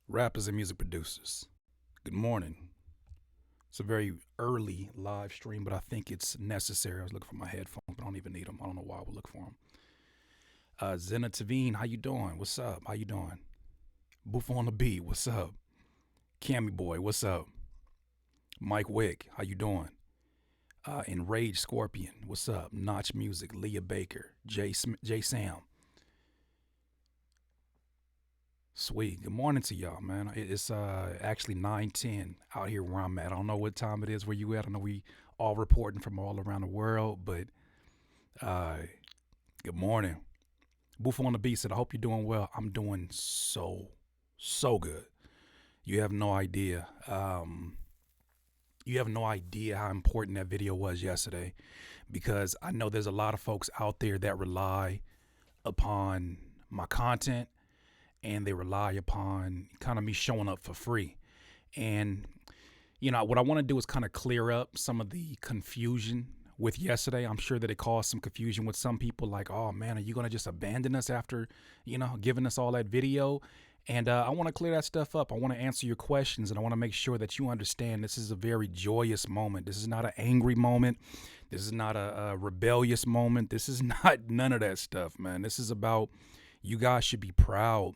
rappers and music producers. Good morning. It's a very early live stream, but I think it's necessary. I was looking for my headphones, but I don't even need them. I don't know why I would look for them. Zena Tavine, how you doing? What's up? How you doing? Boof on the beat, what's up? Cammy Boy, what's up? Mike Wick, how you doing? Enraged Scorpion, what's up? Notch Music, Leah Baker, J Sam. Sweet. Good morning to y'all, man. It's actually 9:10 out here where I'm at. I don't know what time it is where you at. I know we all reporting from all around the world, but uh, good morning. Boof on the beat said, I hope you're doing well. I'm doing so good. You have no idea. You have no idea how important that video was yesterday, because I know there's a lot of folks out there that rely upon my content, and they rely upon kind of me showing up for free. And, what I want to do is kind of clear up some of the confusion with yesterday. I'm sure that it caused some confusion with some people, like, oh man, are you going to just abandon us after, giving us all that video? And I want to clear that stuff up. I want to answer your questions, and I want to make sure that you understand this is a very joyous moment. This is not an angry moment. This is not a rebellious moment. This is not none of that stuff, man. This is about, you guys should be proud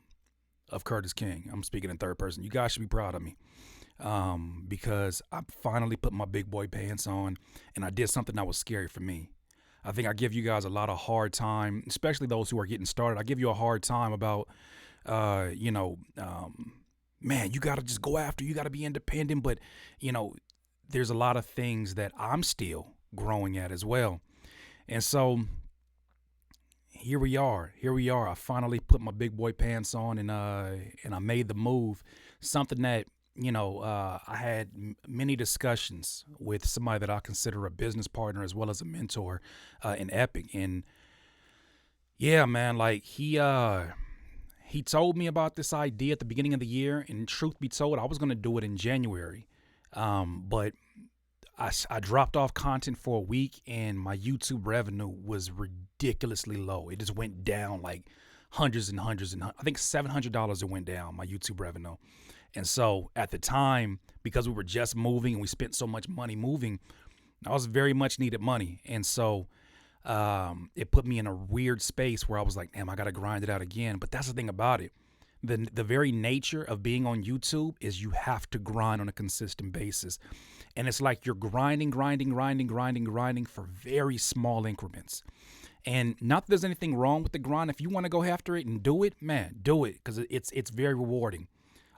of Curtis King. I'm speaking in third person. You guys should be proud of me, because I finally put my big boy pants on, and I did something that was scary for me. I think I give you guys a lot of hard time, especially those who are getting started. I give you a hard time about, man, you got to just go after, you got to be independent. But, there's a lot of things that I'm still growing at as well. And so here we are. I finally put my big boy pants on, and I made the move. Something that, I had many discussions with somebody that I consider a business partner as well as a mentor, in Epic. And yeah, man, like he told me about this idea at the beginning of the year, and truth be told, I was going to do it in January. But I dropped off content for a week, and my YouTube revenue was ridiculously low. It just went down like hundreds and hundreds, and I think $700 it went down, my YouTube revenue. And so at the time, because we were just moving and we spent so much money moving, I was very much needed money. And so it put me in a weird space where I was like, damn, I got to grind it out again. But that's the thing about it. The very nature of being on YouTube is you have to grind on a consistent basis. And it's like you're grinding for very small increments. And not that there's anything wrong with the grind. If you want to go after it and do it, man, do it, because it's very rewarding.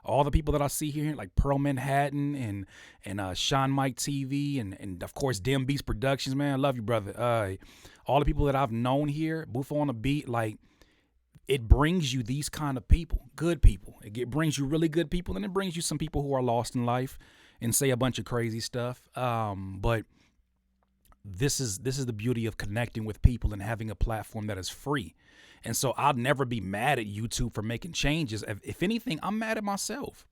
All the people that I see here, like Pearl Manhattan and Sean Mike TV and of course Dim Beast Productions, man, I love you, brother. All the people that I've known here, Bufo on the Beat, like, it brings you these kind of people, good people. It brings you really good people, and it brings you some people who are lost in life and say a bunch of crazy stuff. But this is the beauty of connecting with people and having a platform that is free. And so I'll never be mad at YouTube for making changes. If anything, I'm mad at myself.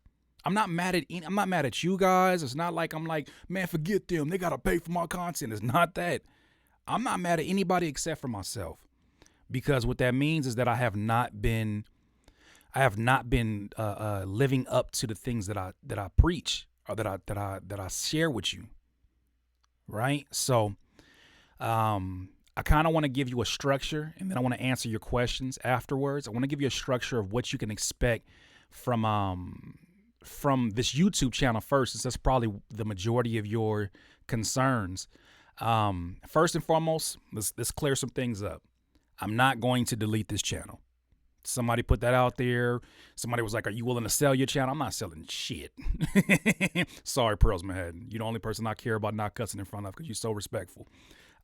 I'm not mad at you guys. It's not like I'm like, man, forget them. They got to pay for my content. It's not that. I'm not mad at anybody except for myself. Because what that means is that I have not been living up to the things that I preach, or that I share with you. Right? So I kind of want to give you a structure, and then I want to answer your questions afterwards. I want to give you a structure of what you can expect from this YouTube channel first, since that's probably the majority of your concerns. First and foremost, let's clear some things up. I'm not going to delete this channel. Somebody put that out there. Somebody was like, are you willing to sell your channel? I'm not selling shit. Sorry, Pearls Manhattan. You're the only person I care about not cussing in front of, because you're so respectful.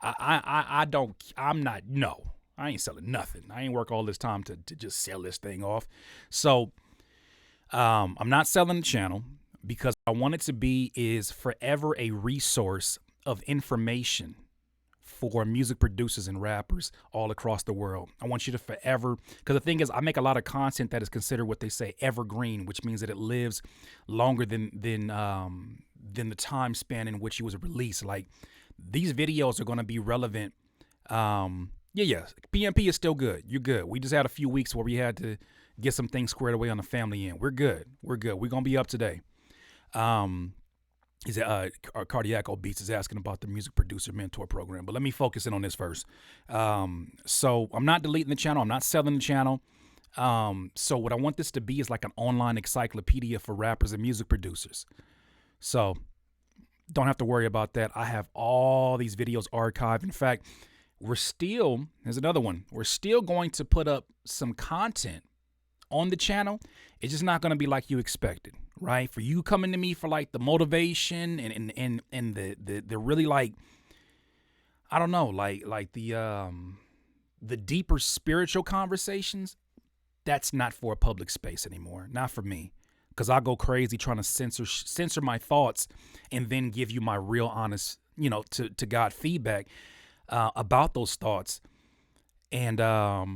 I ain't selling nothing. I ain't work all this time to just sell this thing off. So I'm not selling the channel, because what I want it to be is forever a resource of information for music producers and rappers all across the world. I want you to forever, because the thing is, I make a lot of content that is considered what they say evergreen, which means that it lives longer than the time span in which it was released. Like, these videos are going to be relevant. PMP is still good. You're good. We just had a few weeks where we had to get some things squared away on the family end. We're good. We're going to be up today. He's Cardiac Beats is asking about the music producer mentor program, but let me focus in on this first. So I'm not deleting the channel. I'm not selling the channel. So what I want this to be is like an online encyclopedia for rappers and music producers. So don't have to worry about that. I have all these videos archived. In fact, here's another one. We're still going to put up some content on the channel. It's just not going to be like you expected, right? For you coming to me for like the motivation and the really like, I don't know, like the deeper spiritual conversations. That's not for a public space anymore. Not for me. Because I go crazy trying to censor my thoughts and then give you my real honest, to God feedback about those thoughts. And, I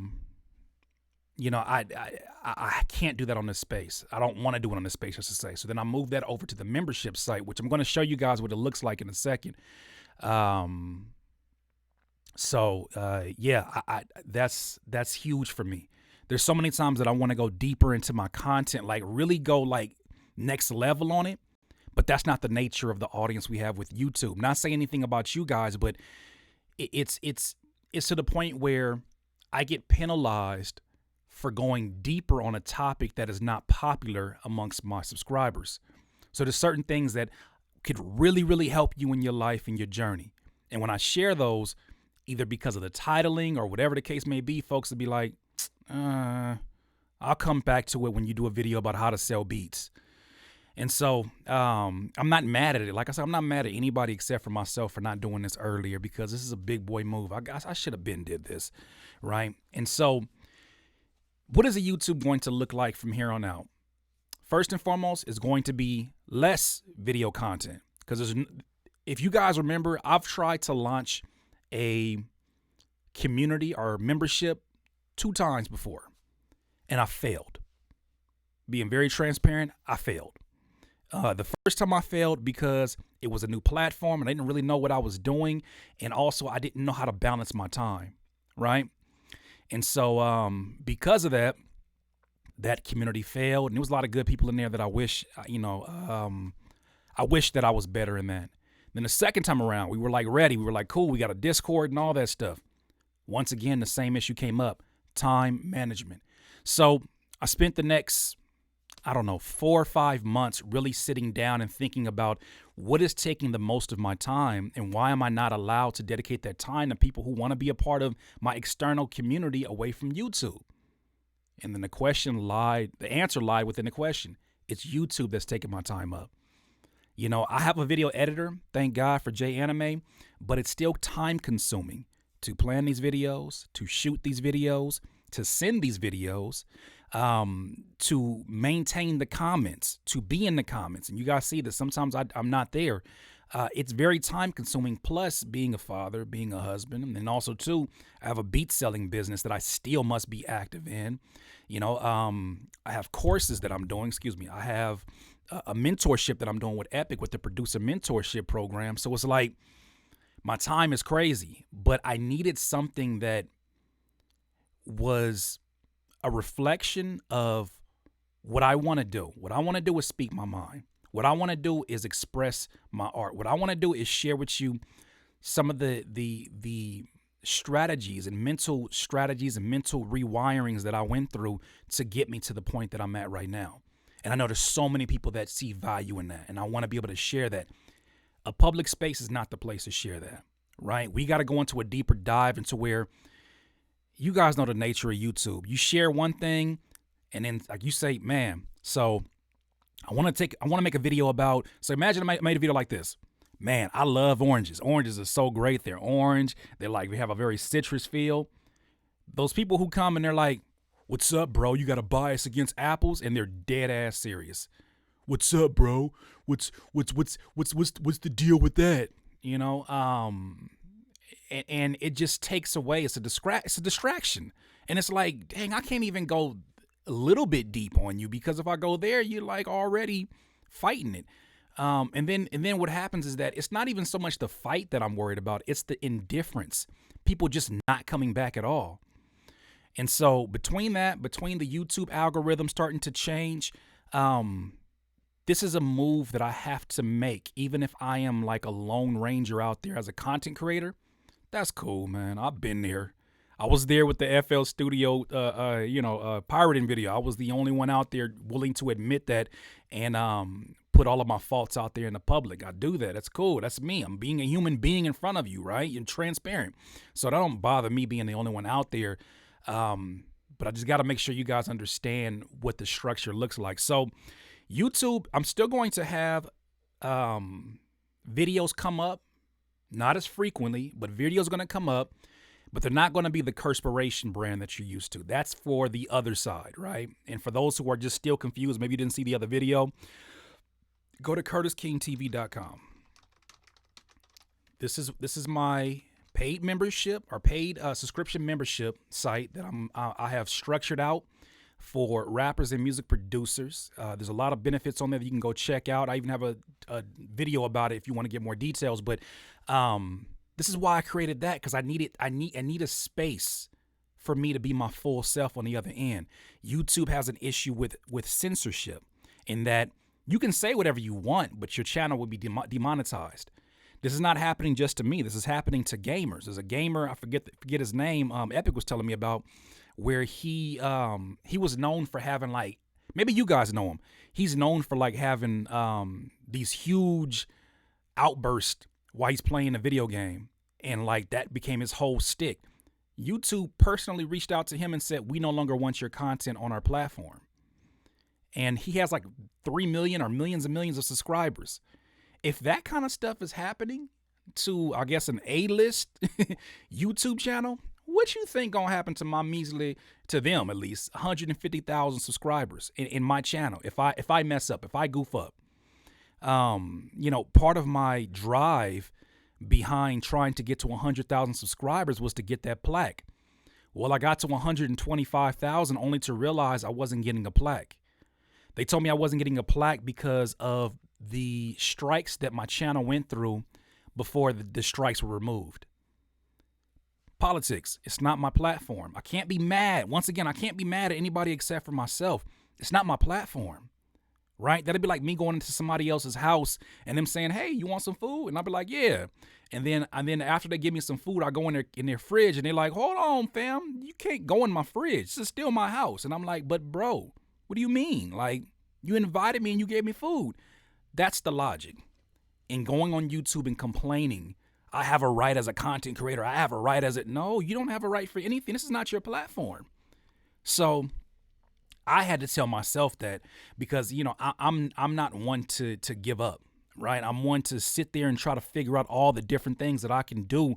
can't do that on this space. I don't want to do it on this space, just to say. So then I moved that over to the membership site, which I'm going to show you guys what it looks like in a second. That's huge for me. There's so many times that I want to go deeper into my content, like really go like next level on it. But that's not the nature of the audience we have with YouTube. Not saying anything about you guys, but it's to the point where I get penalized for going deeper on a topic that is not popular amongst my subscribers. So there's certain things that could really, really help you in your life and your journey. And when I share those, either because of the titling or whatever the case may be, folks will be like, I'll come back to it when you do a video about how to sell beats. And so I'm not mad at it. Like I said, I'm not mad at anybody except for myself for not doing this earlier, because this is a big boy move. I should have been did this, right? And so what is a YouTube going to look like from here on out? First and foremost, is going to be less video content. Because if you guys remember, I've tried to launch a community or membership 2 times before, and I failed. Being very transparent, I failed. The first time I failed because it was a new platform and I didn't really know what I was doing. And also I didn't know how to balance my time. Right. And so because of that, that community failed. And there was a lot of good people in there that I wish, I wish that I was better in that. Then the second time around, we were like ready. We were like, cool, we got a Discord and all that stuff. Once again, the same issue came up, time management. So I spent the next, 4 or 5 months really sitting down and thinking about what is taking the most of my time and why am I not allowed to dedicate that time to people who want to be a part of my external community away from YouTube. And then the answer lied within the question. It's YouTube that's taking my time up. I have a video editor, thank God for JAnime, but it's still time consuming to plan these videos, to shoot these videos, to send these videos, to maintain the comments, to be in the comments. And you guys see that sometimes I'm not there. It's very time consuming, plus being a father, being a husband. And then also too, I have a beat selling business that I still must be active in. I have courses that I'm doing, I have a mentorship that I'm doing with Epic with the producer mentorship program. So it's like my time is crazy, but I needed something that was a reflection of what I want to do. What I want to do is speak my mind. What I want to do is express my art. What I want to do is share with you some of the strategies and mental rewirings that I went through to get me to the point that I'm at right now. And I know there's so many people that see value in that, and I want to be able to share that. A public space is not the place to share that, right? We got to go into a deeper dive into where you guys know the nature of YouTube. You share one thing, and then like you say, man, so I want to make a video about, so imagine I made a video like this. Man, I love oranges. Oranges are so great. They're orange. They have a very citrus feel. Those people who come and they're like, what's up, bro? You got a bias against apples? And they're dead ass serious. What's up, bro? What's the deal with that? And it just takes away. It's a distraction. And it's like, dang, I can't even go a little bit deep on you, because if I go there, you're like already fighting it. And then what happens is that it's not even so much the fight that I'm worried about. It's the indifference. People just not coming back at all. And so between the YouTube algorithm starting to change, this is a move that I have to make, even if I am like a lone ranger out there as a content creator. That's cool, man. I've been there. I was there with the FL Studio, pirating video. I was the only one out there willing to admit that and put all of my faults out there in the public. I do that. That's cool. That's me. I'm being a human being in front of you, right? And transparent. So that don't bother me being the only one out there. But I just got to make sure you guys understand what the structure looks like. So YouTube, I'm still going to have videos come up, not as frequently, but videos going to come up. But they're not going to be the Curspiration brand that you're used to. That's for the other side, right? And for those who are just still confused, maybe you didn't see the other video, go to CurtisKingTV.com. This is my paid membership or paid subscription membership site that I have structured out for rappers and music producers. There's a lot of benefits on there that you can go check out. I even have a video about it if you want to get more details. But this is why I created that, because I need a space for me to be my full self on the other end. YouTube has an issue with censorship in that you can say whatever you want, but your channel will be demonetized. This is not happening just to me. This is happening to gamers. There's a gamer, I forget his name, Epic was telling me about, where he was known for having, like, maybe you guys know him. He's known for like having these huge outbursts while he's playing a video game, and like that became his whole stick. YouTube personally reached out to him and said, we no longer want your content on our platform. And he has like 3 million or millions and millions of subscribers. If that kind of stuff is happening to, I guess, an A-list YouTube channel, what you think gonna happen to my measly, to them at least, 150,000 subscribers in my channel if I mess up, if I goof up? Part of my drive behind trying to get to 100,000 subscribers was to get that plaque. Well, I got to 125,000 only to realize I wasn't getting a plaque. They told me I wasn't getting a plaque because of the strikes that my channel went through before the strikes were removed. Politics, it's not my platform. I can't be mad. Once again, I can't be mad at anybody except for myself. It's not my platform. Right? That'd be like me going into somebody else's house and them saying, hey, you want some food? And I'd be like, yeah. And then after they give me some food, I go in their fridge and they're like, hold on, fam, you can't go in my fridge. This is still my house. And I'm like, but bro, what do you mean? Like, you invited me and you gave me food. That's the logic. And going on YouTube and complaining, I have a right as a content creator. I have a right as no, you don't have a right for anything. This is not your platform. So I had to tell myself that, because, I'm not one to give up, right? I'm one to sit there and try to figure out all the different things that I can do.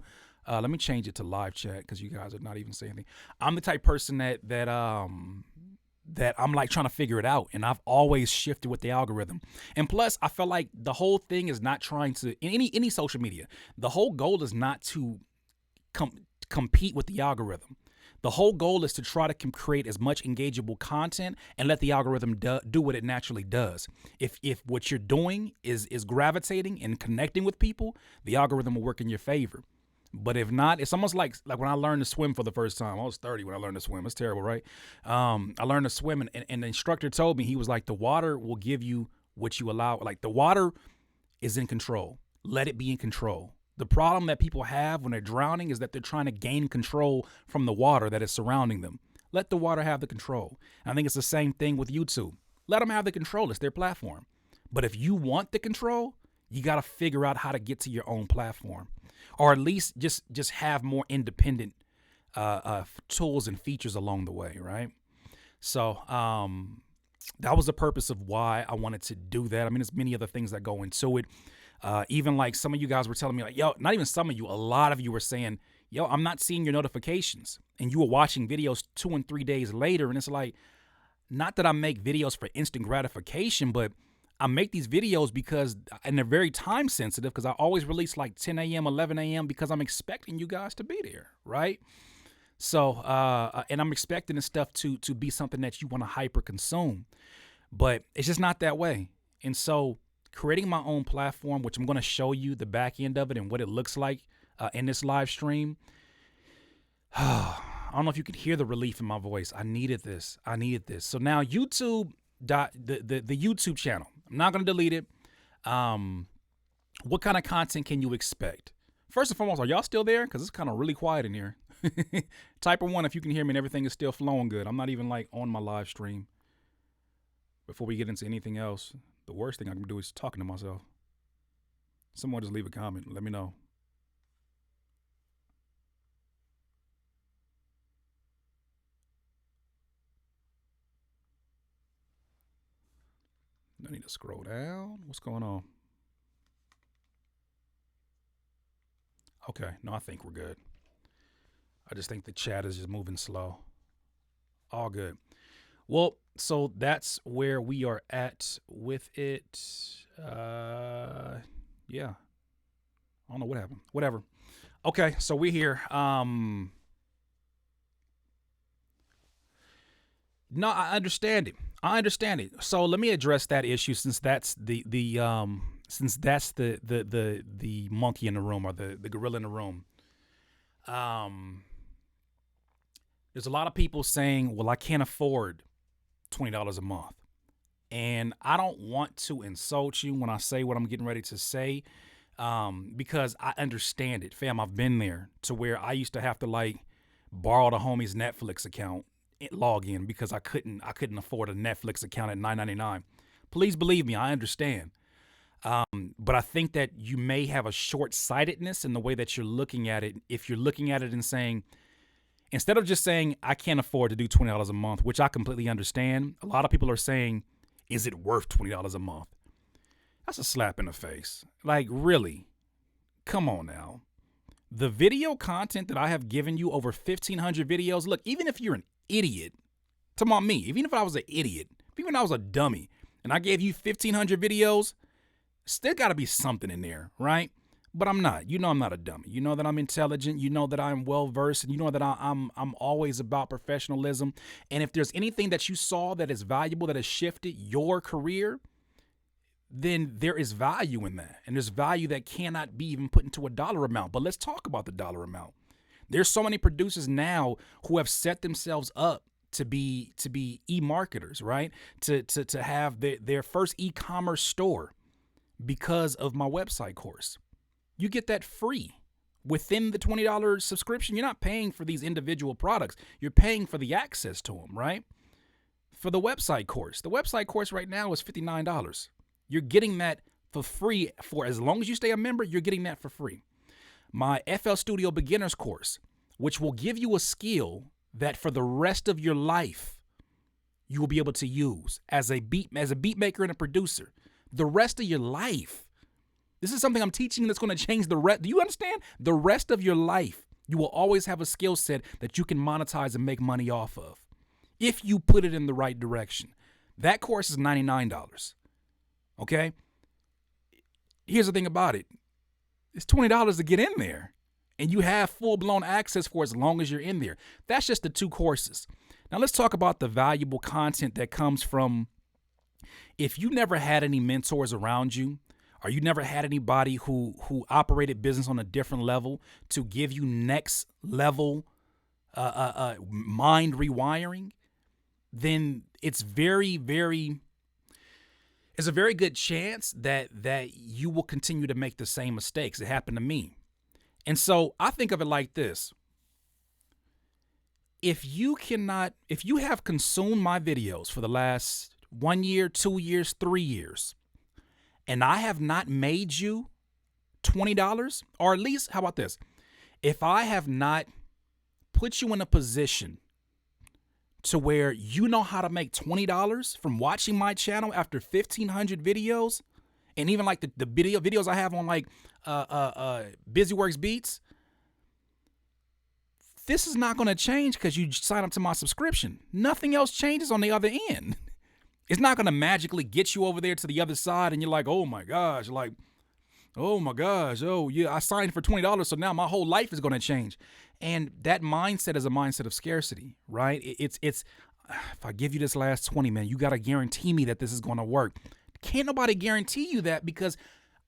Let me change it to live chat because you guys are not even saying anything. I'm the type of person that I'm like trying to figure it out, and I've always shifted with the algorithm. And plus, I feel like the whole thing is not trying to, in any social media, the whole goal is not to compete with the algorithm. The whole goal is to try to create as much engageable content and let the algorithm do what it naturally does. If what you're doing is gravitating and connecting with people, the algorithm will work in your favor. But if not, it's almost like when I learned to swim for the first time. I was 30 when I learned to swim. It's terrible, right? I learned to swim, and the instructor told me, he was like, the water will give you what you allow. Like, the water is in control. Let it be in control. The problem that people have when they're drowning is that they're trying to gain control from the water that is surrounding them. Let the water have the control. And I think it's the same thing with YouTube. Let them have the control. It's their platform. But if you want the control, you got to figure out how to get to your own platform, or at least just have more independent tools and features along the way, right? So that was the purpose of why I wanted to do that. I mean, there's many other things that go into it. Even like some of you guys were telling me, like, yo, not even some of you, a lot of you were saying, yo, I'm not seeing your notifications. And you were watching videos 2 and 3 days later. And it's like, not that I make videos for instant gratification, but I make these videos because, and they're very time sensitive, because I always release like 10 a.m., 11 a.m. because I'm expecting you guys to be there, right? So, and I'm expecting this stuff to be something that you want to hyper consume, but it's just not that way. And so creating my own platform, which I'm going to show you the back end of it and what it looks like in this live stream. I don't know if you could hear the relief in my voice. I needed this. So now YouTube, the YouTube channel, I'm not going to delete it. What kind of content can you expect? First and foremost, are y'all still there? Because it's kind of really quiet in here. Type of 1 if you can hear me and everything is still flowing good. I'm not even like on my live stream. Before we get into anything else, the worst thing I can do is talking to myself. Someone just leave a comment. Let me know. I need to scroll down. What's going on? Okay. No, I think we're good. I just think the chat is just moving slow. All good. Well, so that's where we are at with it. Yeah. I don't know what happened. Whatever. Okay, so we're here. No, I understand it. So let me address that issue since that's the monkey in the room or the gorilla in the room. There's a lot of people saying, well, I can't afford $20 a month. And I don't want to insult you when I say what I'm getting ready to say, because I understand it. Fam, I've been there to where I used to have to like borrow the homie's Netflix account, log in because I couldn't afford a Netflix account at $9.99. Please believe me, I understand. But I think that you may have a short-sightedness in the way that you're looking at it. If you're looking at it and saying, instead of just saying, I can't afford to do $20 a month, which I completely understand, a lot of people are saying, is it worth $20 a month? That's a slap in the face. Like, really? Come on now. The video content that I have given you, over 1,500 videos, look, even if you're an idiot, talking about me, even if I was an idiot, even if I was a dummy, and I gave you 1,500 videos, still got to be something in there, right? But I'm not. You know I'm not a dummy. You know that I'm intelligent. You know that I'm well-versed. And you know that I'm always about professionalism. And if there's anything that you saw that is valuable, that has shifted your career, then there is value in that. And there's value that cannot be even put into a dollar amount. But let's talk about the dollar amount. There's so many producers now who have set themselves up to be e-marketers, right? To have their first e-commerce store because of my website course. You get that free within the $20 subscription. You're not paying for these individual products. You're paying for the access to them, right? For the website course. The website course right now is $59. You're getting that for free. For as long as you stay a member, you're getting that for free. My FL Studio Beginners course, which will give you a skill that for the rest of your life, you will be able to use as a beat maker and a producer. The rest of your life. This is something I'm teaching that's going to change the rest. Do you understand? The rest of your life, you will always have a skill set that you can monetize and make money off of if you put it in the right direction. That course is $99. Okay? Here's the thing about it. It's $20 to get in there, and you have full-blown access for as long as you're in there. That's just the 2 courses. Now let's talk about the valuable content that comes from, if you never had any mentors around you, or you never had anybody who operated business on a different level to give you next level mind rewiring, then it's a very good chance that you will continue to make the same mistakes. It happened to me. And so I think of it like this. If you have consumed my videos for the last 1 year, 2 years, 3 years, and I have not made you $20, or at least, how about this? If I have not put you in a position to where you know how to make $20 from watching my channel after 1,500 videos, and even like the videos I have on like BusyWorks Beats, this is not going to change because you sign up to my subscription. Nothing else changes on the other end. It's not going to magically get you over there to the other side and you're like, oh my gosh, oh yeah, I signed for $20, so now my whole life is going to change. And that mindset is a mindset of scarcity, right? It's if I give you this last 20, man, you got to guarantee me that this is going to work. Can't nobody guarantee you that, because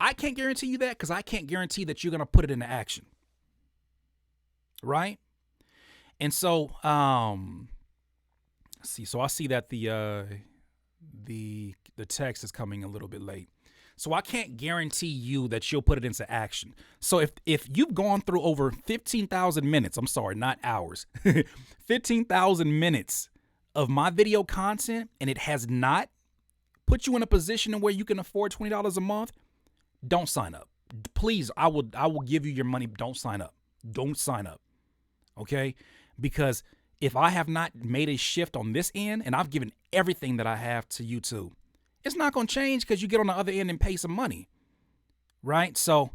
I can't guarantee you that, because I can't guarantee that you're going to put it into action, right? And so, see, so I see that the text is coming a little bit late. So I can't guarantee you that you'll put it into action. So if you've gone through over 15,000 minutes, I'm sorry, not hours, 15,000 minutes of my video content, and it has not put you in a position where you can afford $20 a month, don't sign up. Please, I will give you your money. Don't sign up. Don't sign up. Okay? Because if I have not made a shift on this end and I've given everything that I have to YouTube, it's not going to change because you get on the other end and pay some money, right? So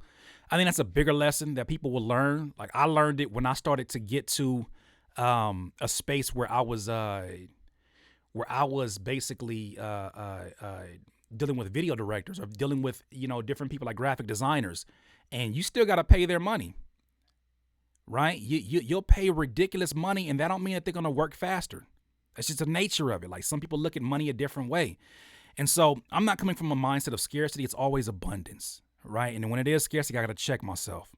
I think that's a bigger lesson that people will learn. Like I learned it when I started to get to a space where I was basically dealing with video directors or dealing with, different people like graphic designers, and you still got to pay their money, right? You'll pay ridiculous money, and that don't mean that they're going to work faster. That's just the nature of it. Like some people look at money a different way. And so I'm not coming from a mindset of scarcity. It's always abundance, right? And when it is scarcity, I got to check myself.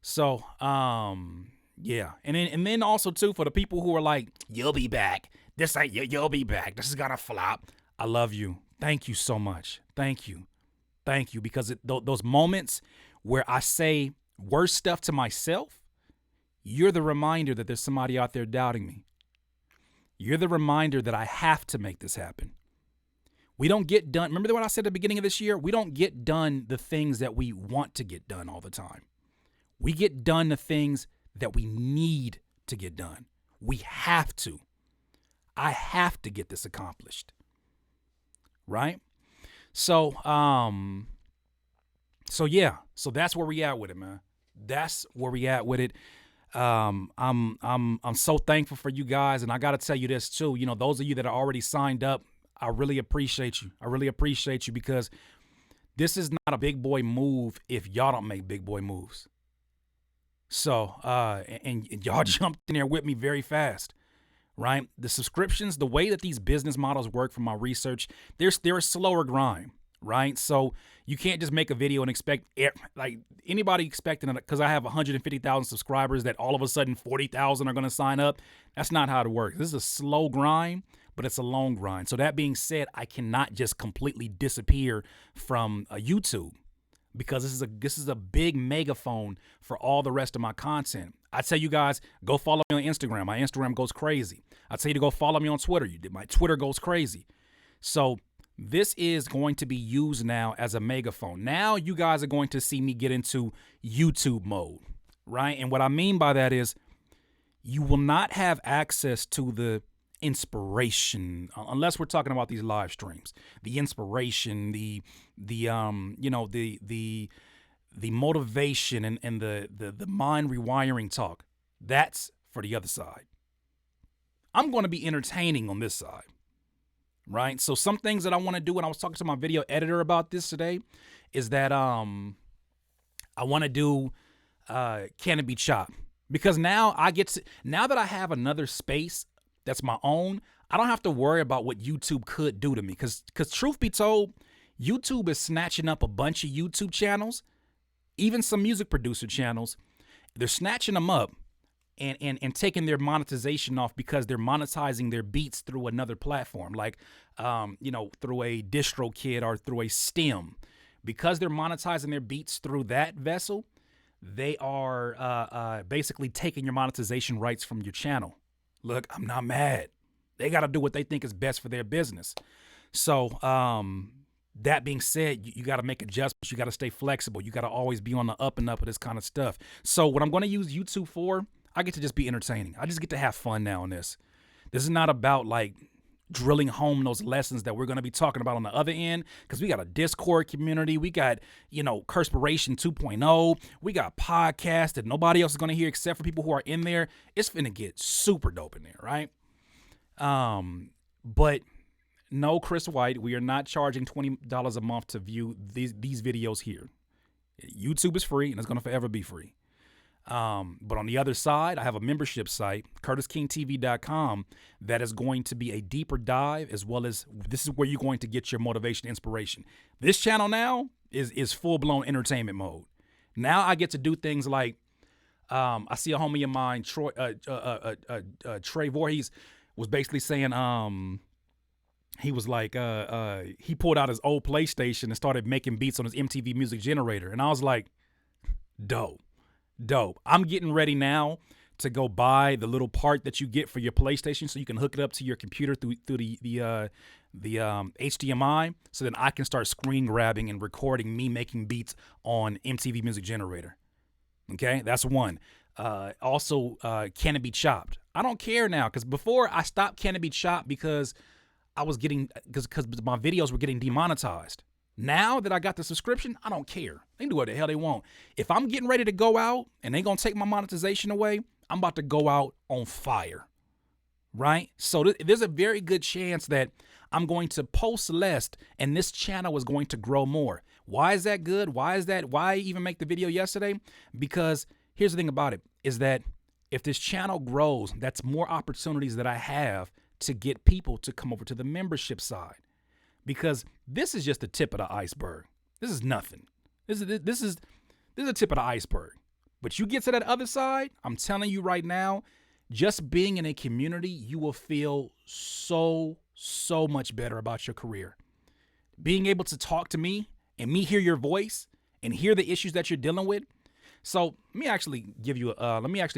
So, yeah. And then also too, for the people who are like, you'll be back. This ain't you'll be back. This is going to flop. I love you. Thank you so much. Thank you. Thank you. Because those moments where I say worse stuff to myself, you're the reminder that there's somebody out there doubting me. You're the reminder that I have to make this happen. We don't get done. Remember what I said at the beginning of this year? We don't get done the things that we want to get done all the time. We get done the things that we need to get done. We have to. I have to get this accomplished. Right? So yeah. So that's where we at with it, man. That's where we at with it. I'm so thankful for you guys, and I got to tell you this too. Those of you that are already signed up, I really appreciate you. I really appreciate you because this is not a big boy move if y'all don't make big boy moves. So, and y'all jumped in there with me very fast, right? The subscriptions, the way that these business models work from my research, they're a slower grind, right? So you can't just make a video and expect like anybody expecting it because I have 150,000 subscribers that all of a sudden 40,000 are going to sign up. That's not how it works. This is a slow grind, but it's a long grind. So that being said, I cannot just completely disappear from YouTube because this is a big megaphone for all the rest of my content. I tell you guys, go follow me on Instagram. My Instagram goes crazy. I tell you to go follow me on Twitter. My Twitter goes crazy. So this is going to be used now as a megaphone. Now you guys are going to see me get into YouTube mode, right? And what I mean by that is you will not have access to the inspiration unless we're talking about these live streams. The inspiration, the motivation and the mind rewiring talk. That's for the other side. I'm going to be entertaining on this side. Right? So some things that I want to do, and I was talking to my video editor about this today, is that I want to do Can It Be Chopped? Because now now that I have another space that's my own, I don't have to worry about what YouTube could do to me. Because truth be told, YouTube is snatching up a bunch of YouTube channels, even some music producer channels. They're snatching them up and taking their monetization off because they're monetizing their beats through another platform, like, through a DistroKid or through a Stem. Because they're monetizing their beats through that vessel, they are basically taking your monetization rights from your channel. Look, I'm not mad. They got to do what they think is best for their business. So that being said, you got to make adjustments. You got to stay flexible. You got to always be on the up and up of this kind of stuff. So what I'm going to use YouTube for, I get to just be entertaining. I just get to have fun now on this. This is not about like drilling home those lessons that we're going to be talking about on the other end, because we got a Discord community. We got, Curspiration 2.0. We got podcasts that nobody else is going to hear except for people who are in there. It's finna get super dope in there, right? But no, Chris White, we are not charging $20 a month to view these videos here. YouTube is free and it's going to forever be free. But on the other side, I have a membership site, CurtisKingTV.com, that is going to be a deeper dive, as well as this is where you're going to get your motivation, inspiration. This channel now is full-blown entertainment mode. Now I get to do things like I see a homie of mine, Trey Voorhees, was basically saying, he was like, he pulled out his old PlayStation and started making beats on his MTV Music Generator. And I was like, dope. I'm getting ready now to go buy the little part that you get for your PlayStation so you can hook it up to your computer through the HDMI, so then I can start screen grabbing and recording me making beats on MTV Music Generator. Okay, that's one. Also, Can It Be Chopped? I don't care now, because before I stopped Can It Be Chopped because I was getting, because my videos were getting demonetized. Now that I got the subscription, I don't care. They can do what the hell they want. If I'm getting ready to go out and they gonna take my monetization away, I'm about to go out on fire, right? So there's a very good chance that I'm going to post less and this channel is going to grow more. Why is that good? Why I even make the video yesterday? Because here's the thing about it, is that if this channel grows, that's more opportunities that I have to get people to come over to the membership side. Because this is just the tip of the iceberg. This is nothing. This is the tip of the iceberg. But you get to that other side, I'm telling you right now, just being in a community, you will feel so much better about your career. Being able to talk to me and me hear your voice and hear the issues that you're dealing with. So let me actually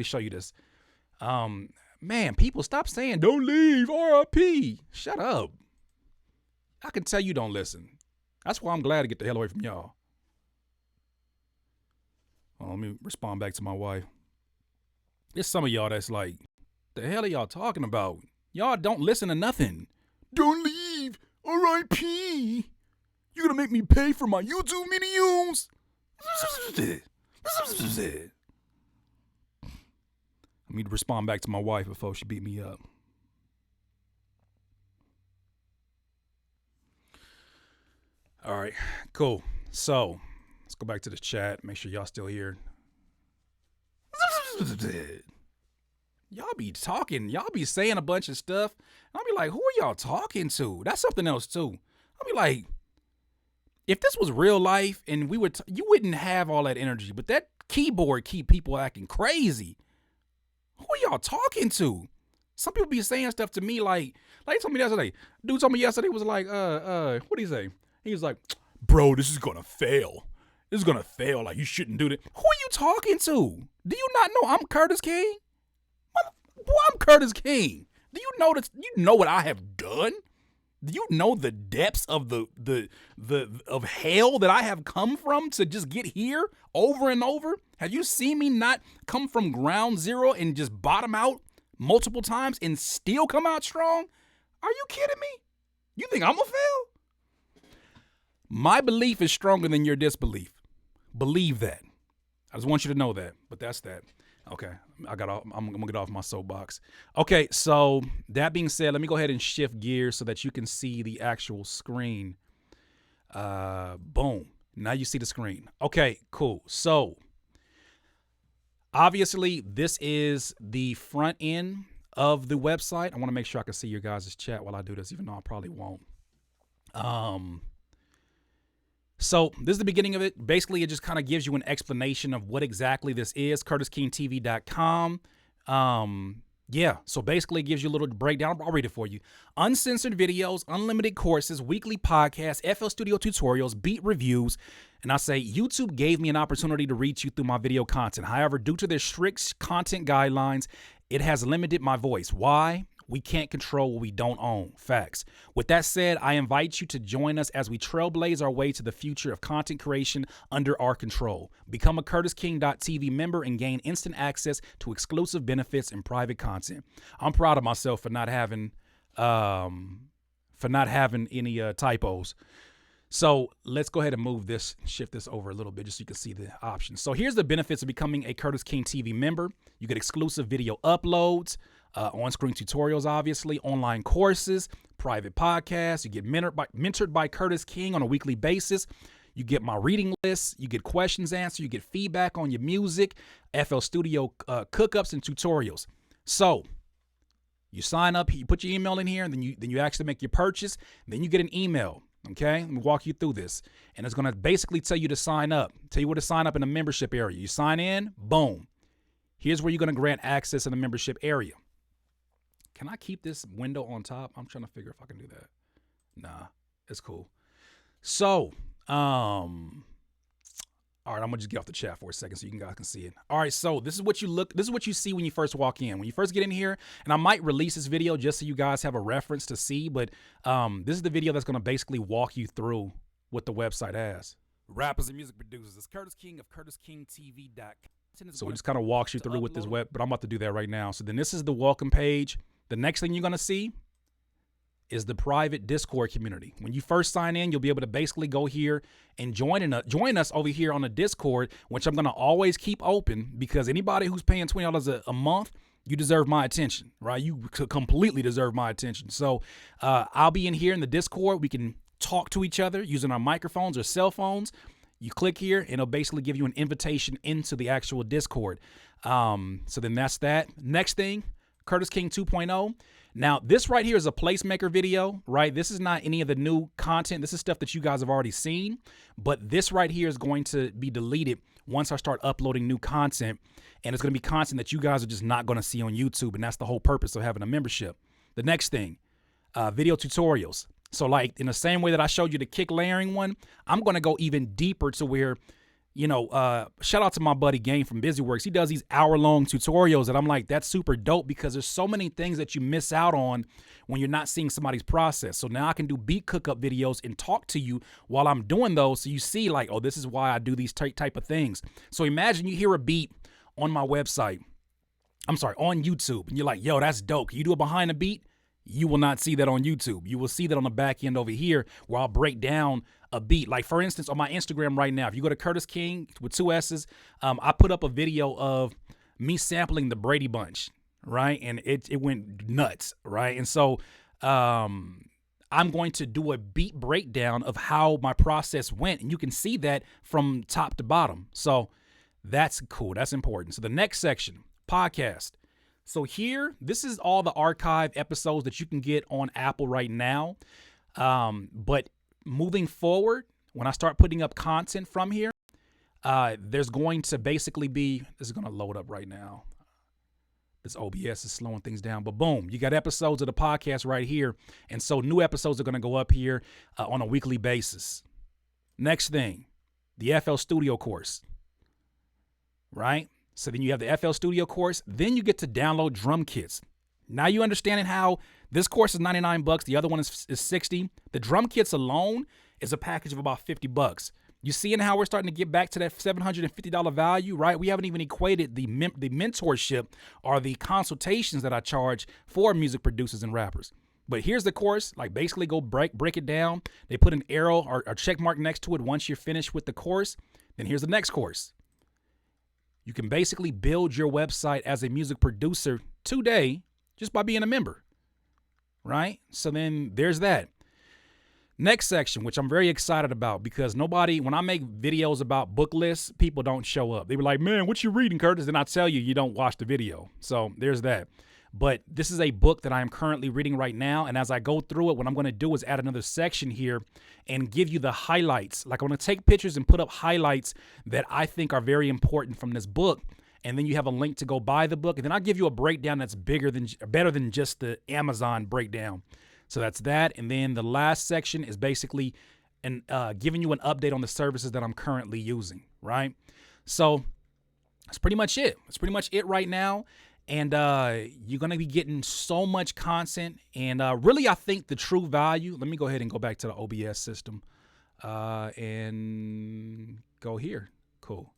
show you this. Man, people, stop saying, don't leave, RIP. Shut up. I can tell you don't listen. That's why I'm glad to get the hell away from y'all. Well, let me respond back to my wife. There's some of y'all that's like, the hell are y'all talking about? Y'all don't listen to nothing. Don't leave, RIP. You're gonna make me pay for my YouTube videos. Let me respond back to my wife before she beat me up. All right, cool. So let's go back to the chat. Make sure y'all still here. Y'all be talking. Y'all be saying a bunch of stuff. I'll be like, who are y'all talking to? That's something else too. I'll be like, if this was real life and we would, you wouldn't have all that energy. But that keyboard keep people acting crazy. Who are y'all talking to? Some people be saying stuff to me like he told me yesterday. Dude told me yesterday was like, what did he say? He was like, bro, this is gonna fail. This is gonna fail. Like, you shouldn't do that. Who are you talking to? Do you not know I'm Curtis King? Boy, I'm Curtis King. Do you know this? You know what I have done? Do you know the depths of of hell that I have come from to just get here over and over? Have you seen me not come from ground zero and just bottom out multiple times and still come out strong? Are you kidding me? You think I'm gonna fail? My belief is stronger than your disbelief. Believe that. I just want you to know that. But that's that. Okay, I'm gonna get off my soapbox. Okay, so that being said, let me go ahead and shift gears so that you can see the actual screen. Boom. Now you see the screen. Okay, cool. So obviously this is the front end of the website. I want to make sure I can see your guys' chat while I do this, even though I probably won't. So this is the beginning of it. Basically, it just kind of gives you an explanation of what exactly this is, CurtisKingTV.com. Yeah, so basically it gives you a little breakdown. I'll read it for you. Uncensored videos, unlimited courses, weekly podcasts, FL Studio tutorials, beat reviews. And I say, YouTube gave me an opportunity to reach you through my video content. However, due to their strict content guidelines, it has limited my voice. Why? We can't control what we don't own. Facts. With that said, I invite you to join us as we trailblaze our way to the future of content creation under our control. Become a CurtisKing.tv member and gain instant access to exclusive benefits and private content. I'm proud of myself for not having any typos. So let's go ahead and shift this over a little bit just so you can see the options. So here's the benefits of becoming a Curtis King TV member. You get exclusive video uploads, on-screen tutorials, obviously, online courses, private podcasts. You get mentored by Curtis King on a weekly basis. You get my reading list. You get questions answered. You get feedback on your music, FL Studio cookups and tutorials. So you sign up, you put your email in here, and then you actually make your purchase. Then you get an email. Okay, let me walk you through this. And it's going to basically tell you to sign up, tell you where to sign up in the membership area. You sign in, boom. Here's where you're going to grant access in the membership area. Can I keep this window on top? I'm trying to figure if I can do that. Nah, it's cool. So, all right, I'm gonna just get off the chat for a second so you guys can see it. All right, so this is what you see when you first walk in. When you first get in here, and I might release this video just so you guys have a reference to see, but this is the video that's gonna basically walk you through what the website has. Rappers and music producers. It's Curtis King of CurtisKingTV.com. So it just kind of walks you through with this web, but I'm about to do that right now. So then this is the welcome page. The next thing you're gonna see is the private Discord community. When you first sign in, you'll be able to basically go here and join us over here on the Discord, which I'm gonna always keep open because anybody who's paying $20 a month, you deserve my attention, right? You completely deserve my attention. So I'll be in here in the Discord. We can talk to each other using our microphones or cell phones. You click here and it'll basically give you an invitation into the actual Discord. So then that's that. Next thing, Curtis King 2.0. Now, this right here is a placemaker video, right? This is not any of the new content. This is stuff that you guys have already seen, but this right here is going to be deleted once I start uploading new content, and it's going to be content that you guys are just not going to see on YouTube, and that's the whole purpose of having a membership. The next thing, video tutorials. So like in the same way that I showed you the kick layering one, I'm going to go even deeper to where, you know, shout out to my buddy Game from BusyWorks. He does these hour-long tutorials and I'm like, that's super dope because there's so many things that you miss out on when you're not seeing somebody's process. So now I can do beat cookup videos and talk to you while I'm doing those. So you see like, oh, this is why I do these type of things. So imagine you hear a beat on my website. I'm sorry, on YouTube. And you're like, yo, that's dope. Can you do it behind the beat? You will not see that on YouTube. You will see that on the back end over here where I'll break down a beat. Like for instance, on my Instagram right now, if you go to Curtis King with 2 S's, I put up a video of me sampling the Brady Bunch, right? And it went nuts, right? And so I'm going to do a beat breakdown of how my process went. And you can see that from top to bottom. So that's cool. That's important. So the next section, podcast. So here, this is all the archive episodes that you can get on Apple right now. But moving forward, when I start putting up content from here, there's going to basically be, this is going to load up right now. This OBS is slowing things down, but boom, you got episodes of the podcast right here. And so new episodes are going to go up here on a weekly basis. Next thing, the FL Studio course, right? So then you have the FL Studio course. Then you get to download drum kits. Now you understanding how this course is $99. The other one is 60. The drum kits alone is a package of about $50. You seeing how we're starting to get back to that $750 value, right? We haven't even equated the mentorship or the consultations that I charge for music producers and rappers. But here's the course, like basically go break it down. They put an arrow or a check mark next to it once you're finished with the course. Then here's the next course. You can basically build your website as a music producer today just by being a member, right? So then there's that. Next section, which I'm very excited about because when I make videos about book lists, people don't show up. They were like, man, what you reading, Curtis? And I tell you, you don't watch the video. So there's that. But this is a book that I am currently reading right now. And as I go through it, what I'm going to do is add another section here and give you the highlights. Like I'm going to take pictures and put up highlights that I think are very important from this book. And then you have a link to go buy the book. And then I'll give you a breakdown that's better than just the Amazon breakdown. So that's that. And then the last section is basically giving you an update on the services that I'm currently using, right? So that's pretty much it. That's pretty much it right now. And you're going to be getting so much content. And really, I think the true value, let me go ahead and go back to the OBS system and go here. Cool.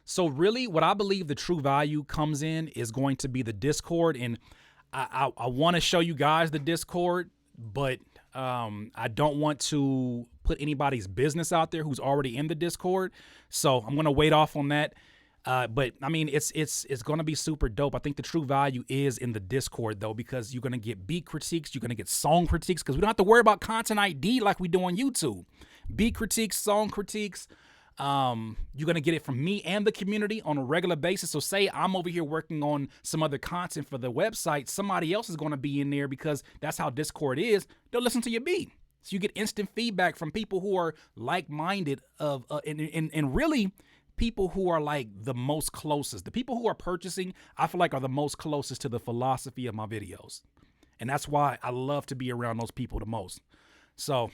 So really, what I believe the true value comes in is going to be the Discord. And I want to show you guys the Discord, but I don't want to put anybody's business out there who's already in the Discord. So I'm going to wait off on that. But I mean, it's going to be super dope. I think the true value is in the Discord though, because you're going to get beat critiques. You're going to get song critiques because we don't have to worry about content ID like we do on YouTube. Beat critiques, song critiques. You're going to get it from me and the community on a regular basis. So say I'm over here working on some other content for the website. Somebody else is going to be in there because that's how Discord is. They'll listen to your beat. So you get instant feedback from people who are like-minded and really people who are like the most closest. The people who are purchasing, I feel like, are the most closest to the philosophy of my videos. And that's why I love to be around those people the most. So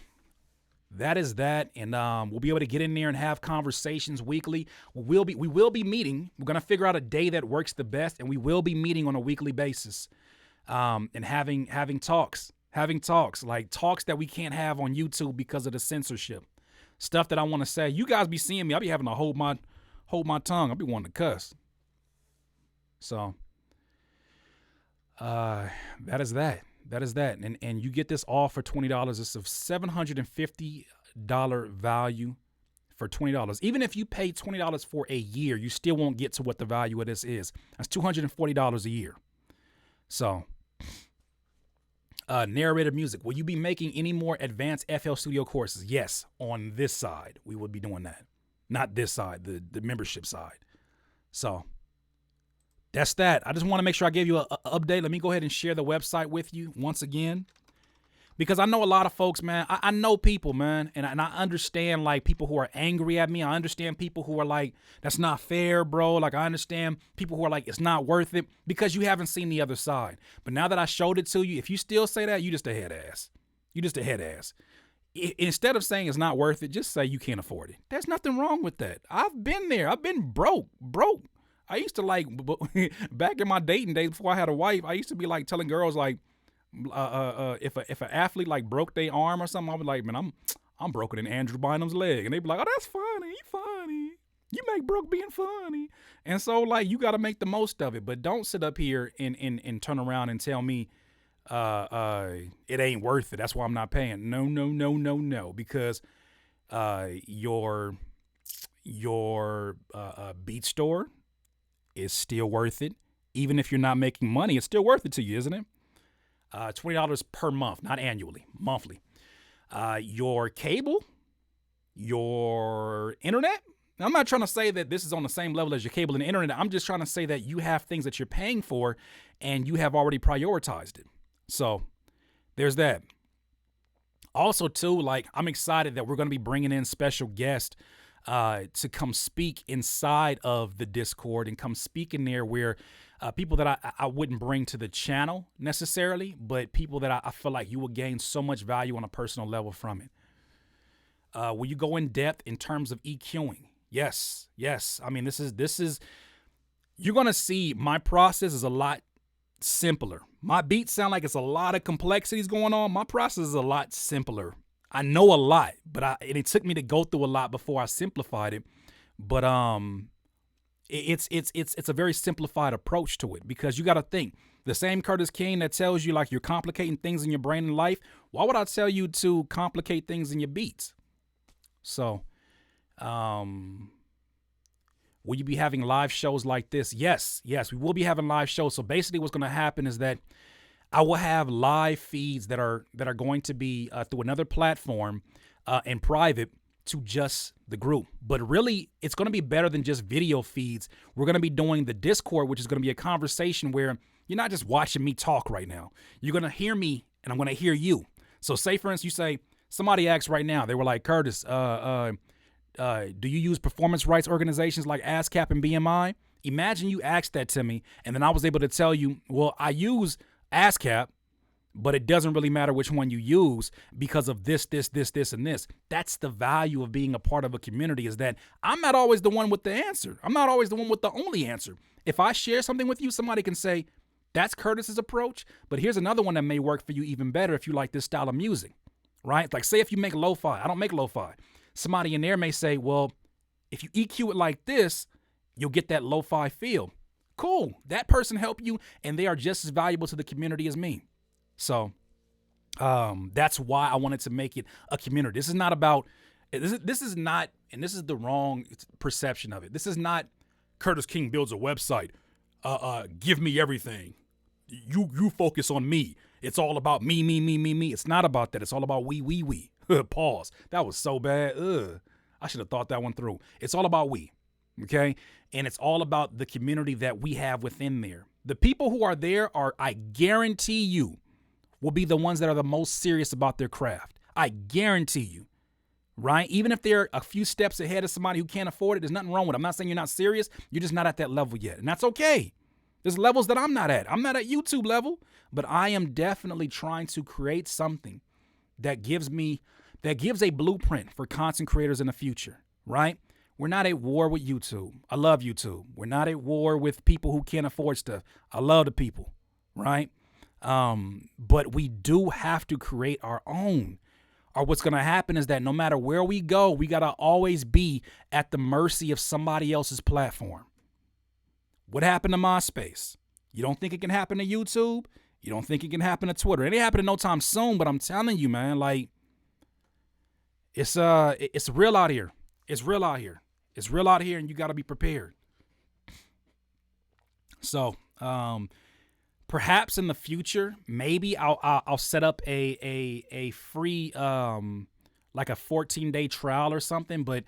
that is that. And we'll be able to get in there and have conversations weekly. We will be meeting. We're going to figure out a day that works the best. And we will be meeting on a weekly basis and having talks, like talks that we can't have on YouTube because of the censorship. Stuff that I want to say. You guys be seeing me. I'll be having to hold my tongue. I'll be wanting to cuss. So that is that. And you get this all for $20. It's a $750 value for $20. Even if you pay $20 for a year, you still won't get to what the value of this is. That's $240 a year. So narrated music. Will you be making any more advanced FL Studio courses? Yes, on this side, we will be doing that. Not this side, the membership side. So that's that. I just want to make sure I gave you an update. Let me go ahead and share the website with you once again. Because I know a lot of folks, man. I know people, man. And I understand, like, people who are angry at me. I understand people who are like, that's not fair, bro. Like, I understand people who are like, it's not worth it. Because you haven't seen the other side. But now that I showed it to you, if you still say that, you just a head ass. You just a head ass. Instead of saying it's not worth it, just say you can't afford it. There's nothing wrong with that. I've been there. I've been broke. I used to, like, back in my dating days before I had a wife, I used to be like telling girls, like, if an athlete like broke their arm or something, I was like, man, I'm broken in Andrew Bynum's leg, and they'd be like, oh, that's funny, you funny, you make broke being funny, and so like you got to make the most of it, but don't sit up here and turn around and tell me it ain't worth it. That's why I'm not paying. No, because your beat store is still worth it. Even if you're not making money, it's still worth it to you, isn't it? $20 per month, not annually, monthly. Your cable, your internet. Now, I'm not trying to say that this is on the same level as your cable and the internet. I'm just trying to say that you have things that you're paying for and you have already prioritized it. So there's that. Also, too, like, I'm excited that we're going to be bringing in special guests to come speak inside of the Discord and come speak in there where people that I wouldn't bring to the channel necessarily, but people that I feel like you will gain so much value on a personal level from it. Will you go in depth in terms of EQing? Yes. I mean, this is, you're going to see my process is a lot simpler. My beats sound like it's a lot of complexities going on. My process is a lot simpler. I know a lot, but it took me to go through a lot before I simplified it. But it's a very simplified approach to it, because you got to think, the same Curtis King that tells you like you're complicating things in your brain and life, why would I tell you to complicate things in your beats? So, will you be having live shows like this? Yes, we will be having live shows. So basically what's going to happen is that I will have live feeds that are going to be through another platform and private to just the group. But really, it's going to be better than just video feeds. We're going to be doing the Discord, which is going to be a conversation where you're not just watching me talk right now. You're going to hear me and I'm going to hear you. So say, for instance, you say, somebody asked right now, they were like, Curtis, do you use performance rights organizations like ASCAP and BMI? Imagine you asked that to me, and then I was able to tell you, well, I use ASCAP, but it doesn't really matter which one you use because of this, and this. That's the value of being a part of a community, is that I'm not always the one with the answer. I'm not always the one with the only answer. If I share something with you, somebody can say, that's Curtis's approach, but here's another one that may work for you even better if you like this style of music, right? Like, say if you make lo-fi. I don't make lo-fi. Somebody in there may say, well, if you EQ it like this, you'll get that lo-fi feel. Cool. That person helped you, and they are just as valuable to the community as me. So that's why I wanted to make it a community. This is not about, this is not, and this is the wrong perception of it. This is not Curtis King builds a website. Give me everything. You focus on me. It's all about me. It's not about that. It's all about we. Pause. That was so bad. I should have thought that one through. It's all about we. Okay. And it's all about the community that we have within there. The people who are there are, I guarantee you, will be the ones that are the most serious about their craft. I guarantee you. right? Even if they're a few steps ahead of somebody who can't afford it, there's nothing wrong with it. I'm not saying you're not serious. You're just not at that level yet. And that's okay. There's levels that I'm not at. I'm not at YouTube level, but I am definitely trying to create something that gives a blueprint for content creators in the future, right? We're not at war with YouTube. I love YouTube. We're not at war with people who can't afford stuff. I love the people, right? But we do have to create our own. Or what's going to happen is that no matter where we go, we got to always be at the mercy of somebody else's platform. What happened to MySpace? You don't think it can happen to YouTube? You don't think it can happen to Twitter? It ain't happening no time soon, but I'm telling you, man, like, it's real out here. It's real out here. It's real out here, and you got to be prepared. So, perhaps in the future, maybe I'll set up a free like a 14-day trial or something. But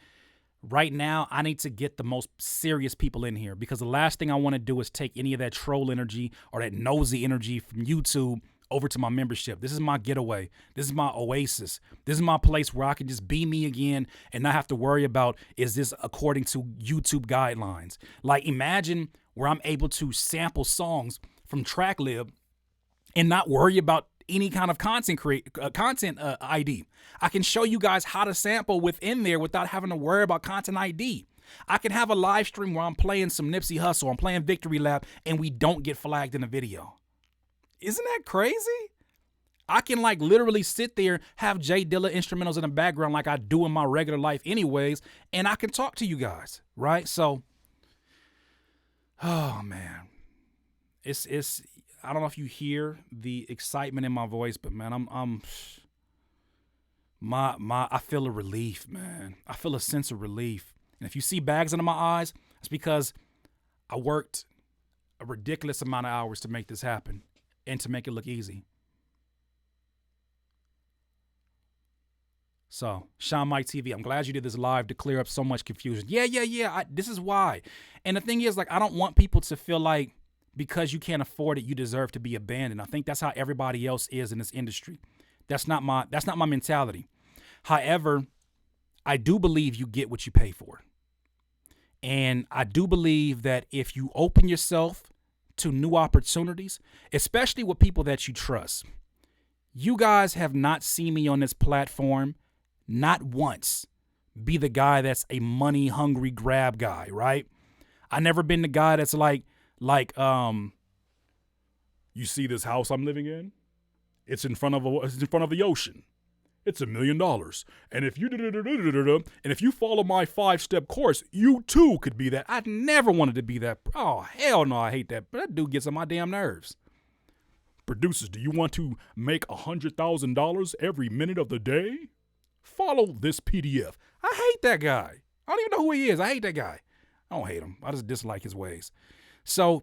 right now, I need to get the most serious people in here, because the last thing I want to do is take any of that troll energy or that nosy energy from YouTube over to my membership. This is my getaway. This is my oasis. This is my place where I can just be me again and not have to worry about, is this according to YouTube guidelines? Like, imagine where I'm able to sample songs from TrackLib and not worry about any kind of content ID. I can show you guys how to sample within there without having to worry about content ID. I can have a live stream where I'm playing some Nipsey Hussle, I'm playing Victory Lap, and we don't get flagged in the video. Isn't that crazy? I can like literally sit there, have Jay Dilla instrumentals in the background like I do in my regular life anyways, and I can talk to you guys, right? So, oh man, it's I don't know if you hear the excitement in my voice, but man, I feel a relief, man. I feel a sense of relief. And if you see bags under my eyes, it's because I worked a ridiculous amount of hours to make this happen and to make it look easy. So, Sean Mike TV, I'm glad you did this live to clear up so much confusion. Yeah. This is why. And the thing is, like, I don't want people to feel like because you can't afford it, you deserve to be abandoned. I think that's how everybody else is in this industry. That's not my mentality. However, I do believe you get what you pay for. And I do believe that if you open yourself to new opportunities, especially with people that you trust. You guys have not seen me on this platform, not once, be the guy that's a money hungry grab guy, right? I never been the guy that's like, you see this house I'm living in? It's in front of the ocean. It's $1 million. And if you follow my 5-step course, you too could be that. I never wanted to be that. Oh, hell no, I hate that. But that dude gets on my damn nerves. Producers, do you want to make $100,000 every minute of the day? Follow this PDF. I hate that guy. I don't even know who he is. I hate that guy. I don't hate him. I just dislike his ways. So,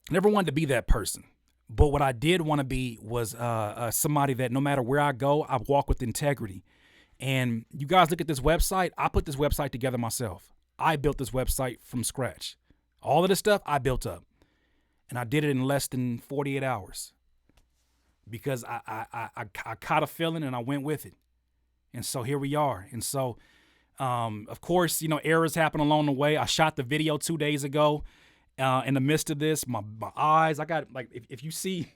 never wanted to be that person. But what I did want to be was somebody that no matter where I go, I walk with integrity. And you guys look at this website. I put this website together myself. I built this website from scratch. All of this stuff I built up. And I did it in less than 48 hours. Because I caught a feeling and I went with it. And so here we are. And so, of course, errors happen along the way. I shot the video 2 days ago. In the midst of this, my eyes, I got like, if you see,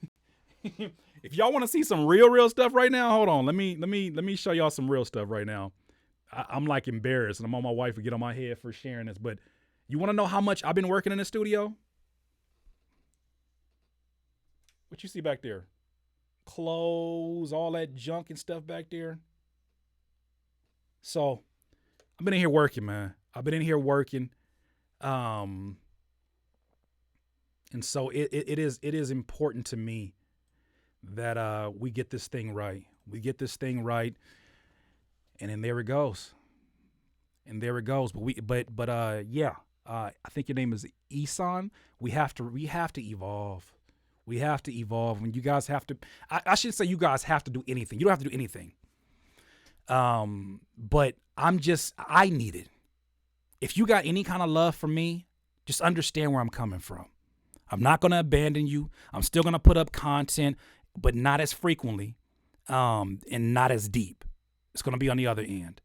if y'all want to see some real stuff right now, hold on. Let me show y'all some real stuff right now. I'm like embarrassed and I'm on my wife to get on my head for sharing this, but you want to know how much I've been working in the studio? What you see back there? Clothes, all that junk and stuff back there. So I've been in here working, man. I've been in here working. And so it is important to me that we get this thing right. We get this thing right, and then there it goes. And there it goes. But I think your name is Isan. We have to evolve. We have to evolve. When you guys have to, I shouldn't say you guys have to do anything. You don't have to do anything. But I need it. If you got any kind of love for me, just understand where I'm coming from. I'm not going to abandon you. I'm still going to put up content, but not as frequently, and not as deep. It's going to be on the other end.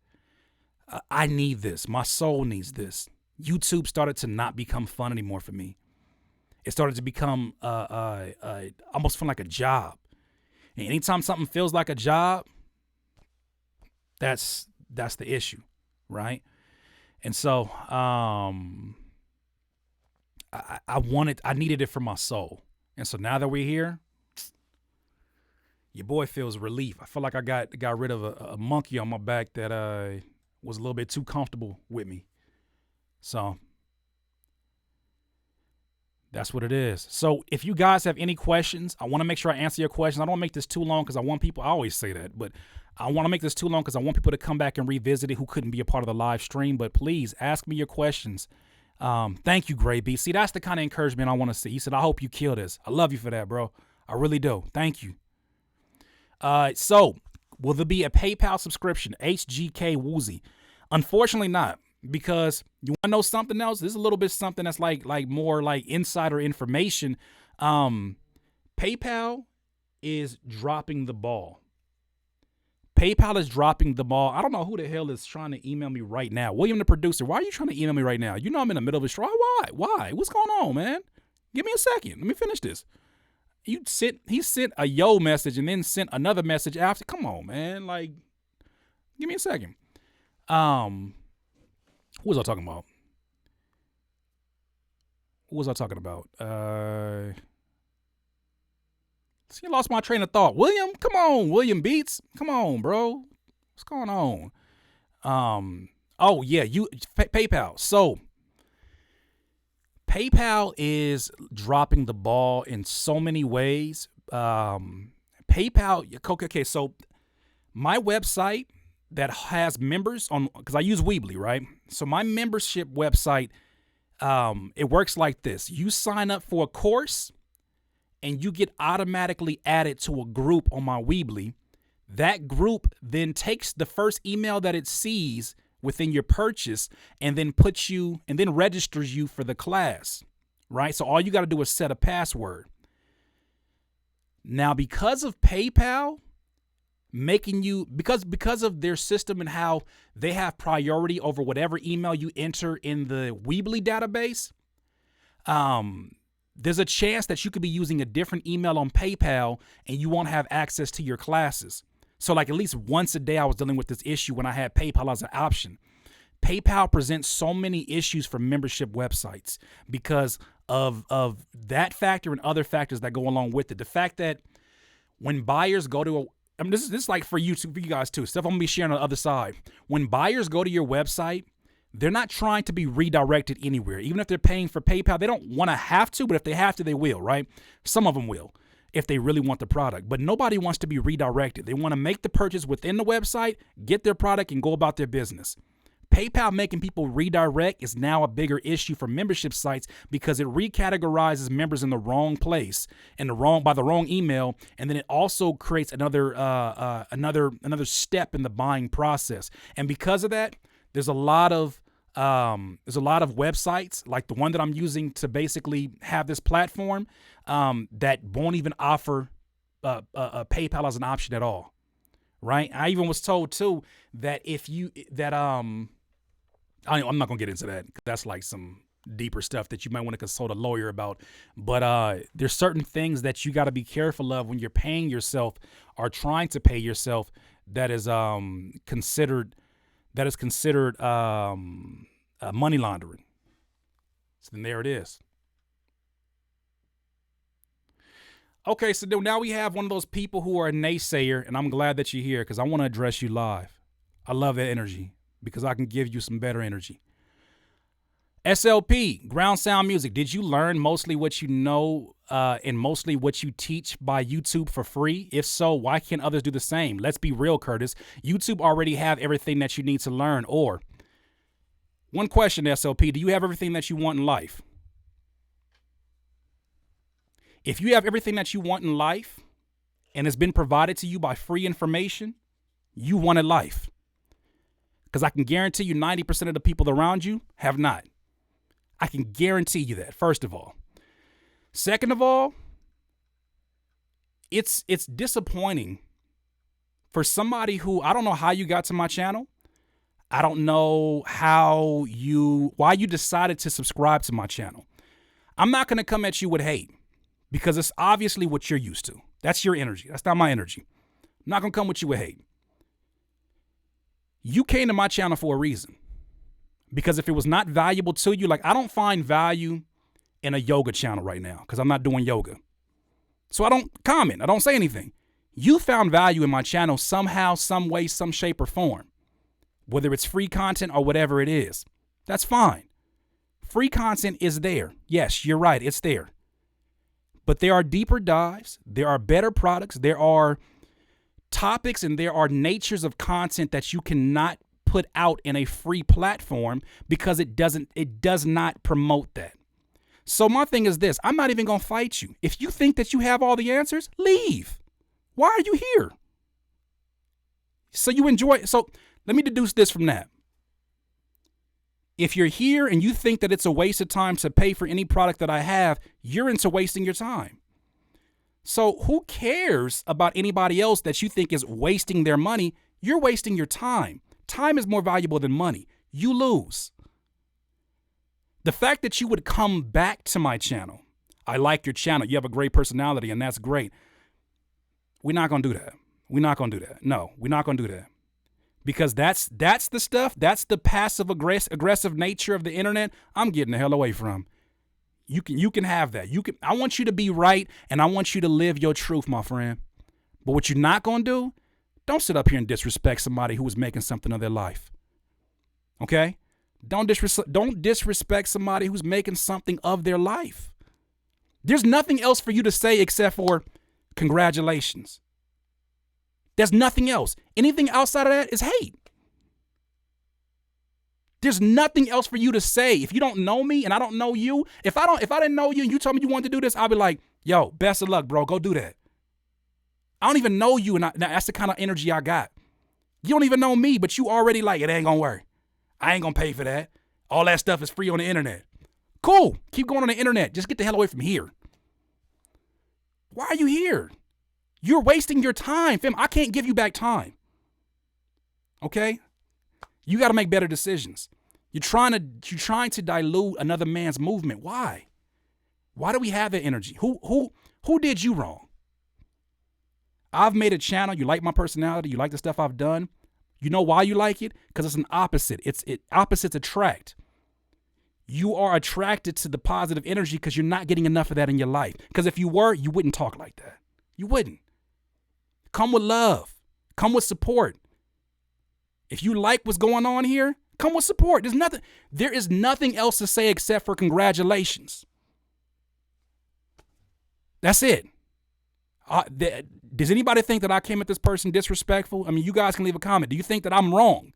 I need this. My soul needs this. YouTube started to not become fun anymore for me. It started to become almost feel like a job. And anytime something feels like a job, that's the issue, right? And so I needed it for my soul. And so now that we're here, your boy feels relief. I feel like I got rid of a monkey on my back that was a little bit too comfortable with me. So that's what it is. So if you guys have any questions, I want to make sure I answer your questions. I don't want to make this too long because I want people, I always say that, but I want to make this too long because I want people to come back and revisit it who couldn't be a part of the live stream. But please ask me your questions. Thank you, Gray B. See, that's the kind of encouragement I want to see. He said, I hope you kill this. I love you for that, bro. I really do. Thank you. So will there be a PayPal subscription? HGK Woozy. Unfortunately not, because you want to know something else? This is a little bit something that's like more like insider information. PayPal is dropping the ball. PayPal is dropping the ball. I don't know who the hell is trying to email me right now. William, the producer, why are you trying to email me right now? You know I'm in the middle of a straw. Why? What's going on, man? Give me a second. Let me finish this. He sent a yo message and then sent another message after. Come on, man. Like, give me a second. Who was I talking about? See, I lost my train of thought. William, come on, William Beats. Come on, bro. What's going on? Oh yeah, PayPal. So PayPal is dropping the ball in so many ways. PayPal, okay, so my website that has members on, because I use Weebly, right? So my membership website, it works like this. You sign up for a course and you get automatically added to a group on my Weebly. That group then takes the first email that it sees within your purchase and then registers you for the class, right? So all you got to do is set a password. Now, because of PayPal because of their system and how they have priority over whatever email you enter in the Weebly database, there's a chance that you could be using a different email on PayPal and you won't have access to your classes. So like at least once a day I was dealing with this issue when I had PayPal as an option. PayPal presents so many issues for membership websites because of that factor and other factors that go along with it. The fact that when buyers go to this is like for YouTube, for you guys too, stuff I'm gonna be sharing on the other side. When buyers go to your website, they're not trying to be redirected anywhere. Even if they're paying for PayPal, they don't want to have to, but if they have to, they will, right? Some of them will if they really want the product, but nobody wants to be redirected. They want to make the purchase within the website, get their product, and go about their business. PayPal making people redirect is now a bigger issue for membership sites because it recategorizes members in the wrong place and by the wrong email, and then it also creates another step in the buying process. And because of that, there's a lot of websites like the one that I'm using to basically have this platform that won't even offer PayPal as an option at all, right? I even was told too that I'm not gonna get into that. That's like some deeper stuff that you might want to consult a lawyer about. But there's certain things that you got to be careful of when you're paying yourself or trying to pay yourself that is considered money laundering. So then there it is. Okay, so now we have one of those people who are a naysayer, and I'm glad that you're here because I want to address you live. I love that energy because I can give you some better energy. SLP, Ground Sound Music. Did you learn mostly what you know and mostly what you teach by YouTube for free? If so, why can't others do the same? Let's be real, Curtis. YouTube already have everything that you need to learn. Or one question, SLP, do you have everything that you want in life? If you have everything that you want in life and it's been provided to you by free information, you wanted life. Because I can guarantee you 90% of the people around you have not. I can guarantee you that, first of all. Second of all, it's disappointing for somebody who, I don't know how you got to my channel. I don't know why you decided to subscribe to my channel. I'm not going to come at you with hate because it's obviously what you're used to. That's your energy. That's not my energy. I'm not going to come with you with hate. You came to my channel for a reason. Because if it was not valuable to you, like I don't find value in a yoga channel right now because I'm not doing yoga. So I don't comment. I don't say anything. You found value in my channel somehow, some way, some shape or form. Whether it's free content or whatever it is. That's fine. Free content is there. Yes, you're right. It's there. But there are deeper dives. There are better products. There are topics and there are natures of content that you cannot put out in a free platform because it does not promote that. So my thing is this, I'm not even going to fight you. If you think that you have all the answers, leave. Why are you here? So you enjoy. So let me deduce this from that. If you're here and you think that it's a waste of time to pay for any product that I have, you're into wasting your time. So who cares about anybody else that you think is wasting their money? You're wasting your time. Time is more valuable than money. You lose. The fact that you would come back to my channel, I like your channel. You have a great personality and that's great. We're not going to do that. We're not going to do that. No, we're not going to do that. Because that's the stuff, that's the passive aggressive nature of the internet I'm getting the hell away from. You can have that. I want you to be right and I want you to live your truth, my friend. But what you're not going to do, don't sit up here and disrespect somebody who is making something of their life. Okay? Don't disrespect somebody who's making something of their life. There's nothing else for you to say except for congratulations. There's nothing else. Anything outside of that is hate. There's nothing else for you to say. If you don't know me and I don't know you, if I didn't know you and you told me you wanted to do this, I'll be like, yo, best of luck, bro. Go do that. I don't even know you, and that's the kind of energy I got. You don't even know me, but you already like, it ain't gonna work. I ain't gonna pay for that. All that stuff is free on the internet. Cool. Keep going on the internet. Just get the hell away from here. Why are you here? You're wasting your time, fam. I can't give you back time. Okay? You got to make better decisions. You're trying to dilute another man's movement. Why? Why do we have that energy? Who did you wrong? I've made a channel. You like my personality. You like the stuff I've done. You know why you like it? Because it's an opposite. Opposites attract. You are attracted to the positive energy because you're not getting enough of that in your life. Because if you were, you wouldn't talk like that. You wouldn't. Come with love. Come with support. If you like what's going on here, come with support. There is nothing else to say except for congratulations. That's it. Does anybody think that I came at this person disrespectful? I mean, you guys can leave a comment. Do you think that I'm wrong?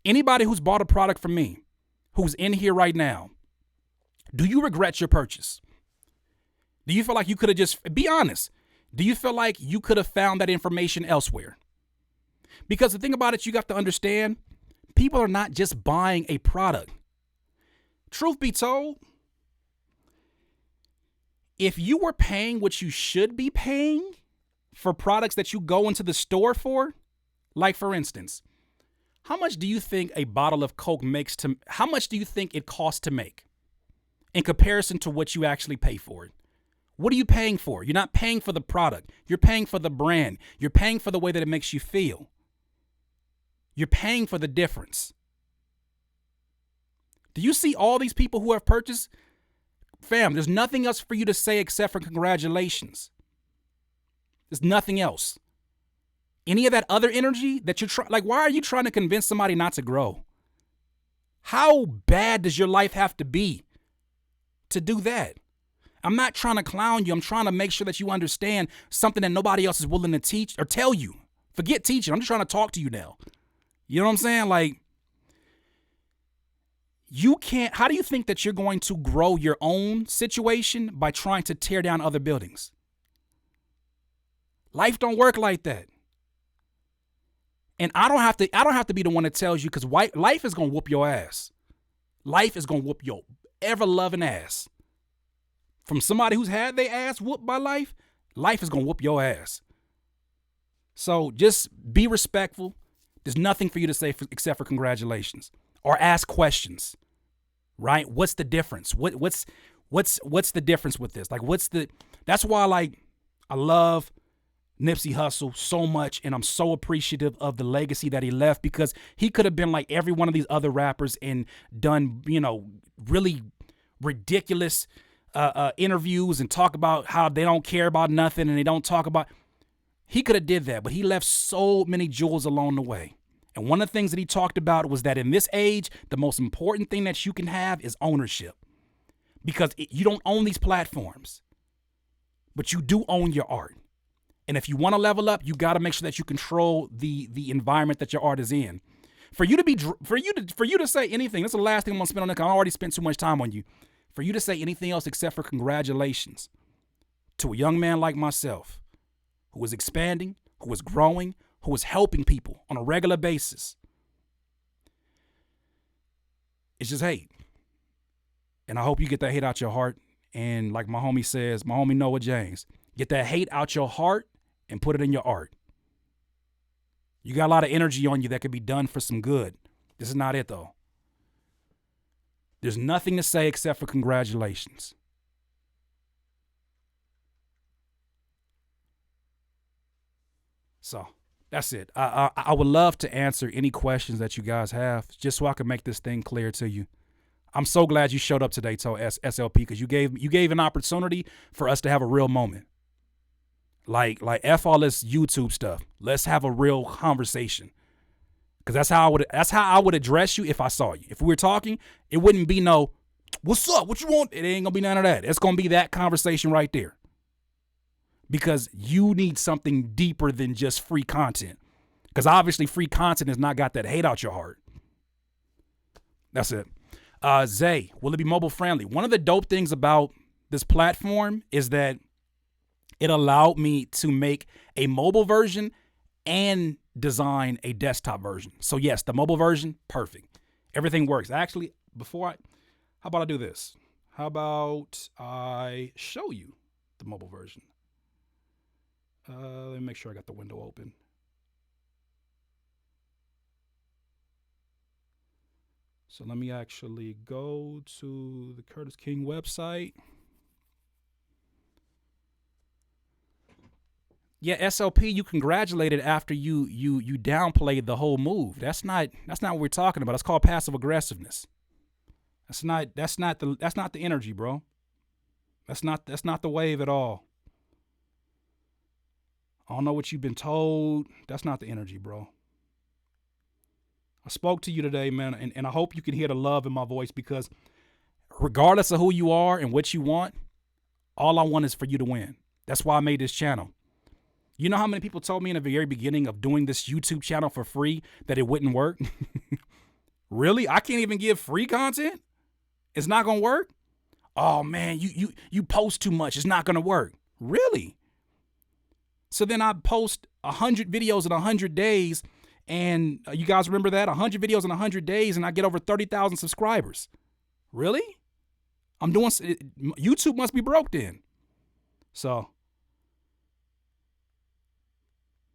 Anybody who's bought a product from me, who's in here right now, do you regret your purchase? Do you feel like you could have be honest. Do you feel like you could have found that information elsewhere? Because the thing about it, you got to understand, people are not just buying a product. Truth be told, if you were paying what you should be paying for products that you go into the store for, like for instance, how much do you think a bottle of Coke how much do you think it costs to make in comparison to what you actually pay for it? What are you paying for? You're not paying for the product. You're paying for the brand. You're paying for the way that it makes you feel. You're paying for the difference. Do you see all these people who have purchased? Fam, there's nothing else for you to say except for congratulations. There's nothing else. Any of that other energy that you're trying, like, why are you trying to convince somebody not to grow? How bad does your life have to be to do that? I'm not trying to clown you. I'm trying to make sure that you understand something that nobody else is willing to teach or tell you. Forget teaching. I'm just trying to talk to you now. You know what I'm saying? Like, you can't, how do you think that you're going to grow your own situation by trying to tear down other buildings? Life don't work like that. And I don't have to be the one that tells you, because life is going to whoop your ass. Life is going to whoop your ever-loving ass. From somebody who's had their ass whooped by life, life is going to whoop your ass. So just be respectful. There's nothing for you to say except for congratulations or ask questions, right? What's the difference? What's the difference with this? Like, that's why, like, I love Nipsey Hussle so much, and I'm so appreciative of the legacy that he left, because he could have been like every one of these other rappers and done, really ridiculous interviews and talk about how they don't care about nothing and they don't talk about. He could have did that, but he left so many jewels along the way. And one of the things that he talked about was that in this age, the most important thing that you can have is ownership, because you don't own these platforms, but you do own your art. And if you want to level up, you got to make sure that you control the environment that your art is in. For you to say anything, that's the last thing I'm gonna spend on it. I already spent too much time on you. For you to say anything else except for congratulations to a young man like myself, who is expanding, who is growing, who is helping people on a regular basis, it's just hate. And I hope you get that hate out your heart. And like my homie Noah James, get that hate out your heart and put it in your art. You got a lot of energy on you that could be done for some good. This is not it, though. There's nothing to say except for congratulations. So that's it. I would love to answer any questions that you guys have, just so I can make this thing clear to you. I'm so glad you showed up today, SLP, because you gave an opportunity for us to have a real moment. Like F all this YouTube stuff. Let's have a real conversation. Because that's how I would address you if I saw you. If we were talking, it wouldn't be no, what's up? What you want? It ain't gonna be none of that. It's gonna be that conversation right there. Because you need something deeper than just free content. Because obviously free content has not got that hate out your heart. That's it. Zay, will it be mobile friendly? One of the dope things about this platform is that it allowed me to make a mobile version and design a desktop version. So yes, the mobile version, perfect. Everything works. Actually, how about I do this? How about I show you the mobile version? Let me make sure I got the window open. So let me actually go to the Curtis King website. Yeah, SLP, you congratulated after you downplayed the whole move. That's not what we're talking about. That's called passive aggressiveness. That's not the energy, bro. That's not the wave at all. I don't know what you've been told. That's not the energy, bro. I spoke to you today, man, and I hope you can hear the love in my voice, because regardless of who you are and what you want, all I want is for you to win. That's why I made this channel. You know how many people told me in the very beginning of doing this YouTube channel for free that it wouldn't work? Really? I can't even give free content? It's not going to work? Oh, man, you post too much. It's not going to work. Really? So then I post 100 videos in 100 days, and you guys remember that? 100 videos in 100 days, and I get over 30,000 subscribers. Really? YouTube must be broke then. So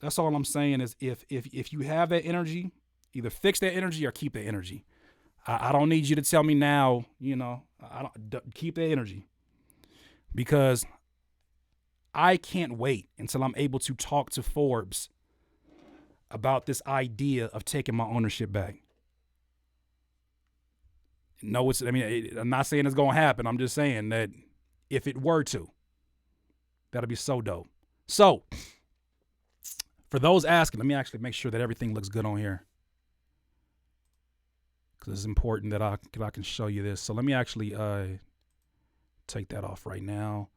that's all I'm saying is if you have that energy, either fix that energy or keep that energy. I don't need you to tell me now, I don't keep that energy, because I can't wait until I'm able to talk to Forbes about this idea of taking my ownership back. No, I'm not saying it's going to happen. I'm just saying that if it were to, that'll be so dope. So for those asking, let me actually make sure that everything looks good on here, because it's important that I can show you this. So let me actually take that off right now.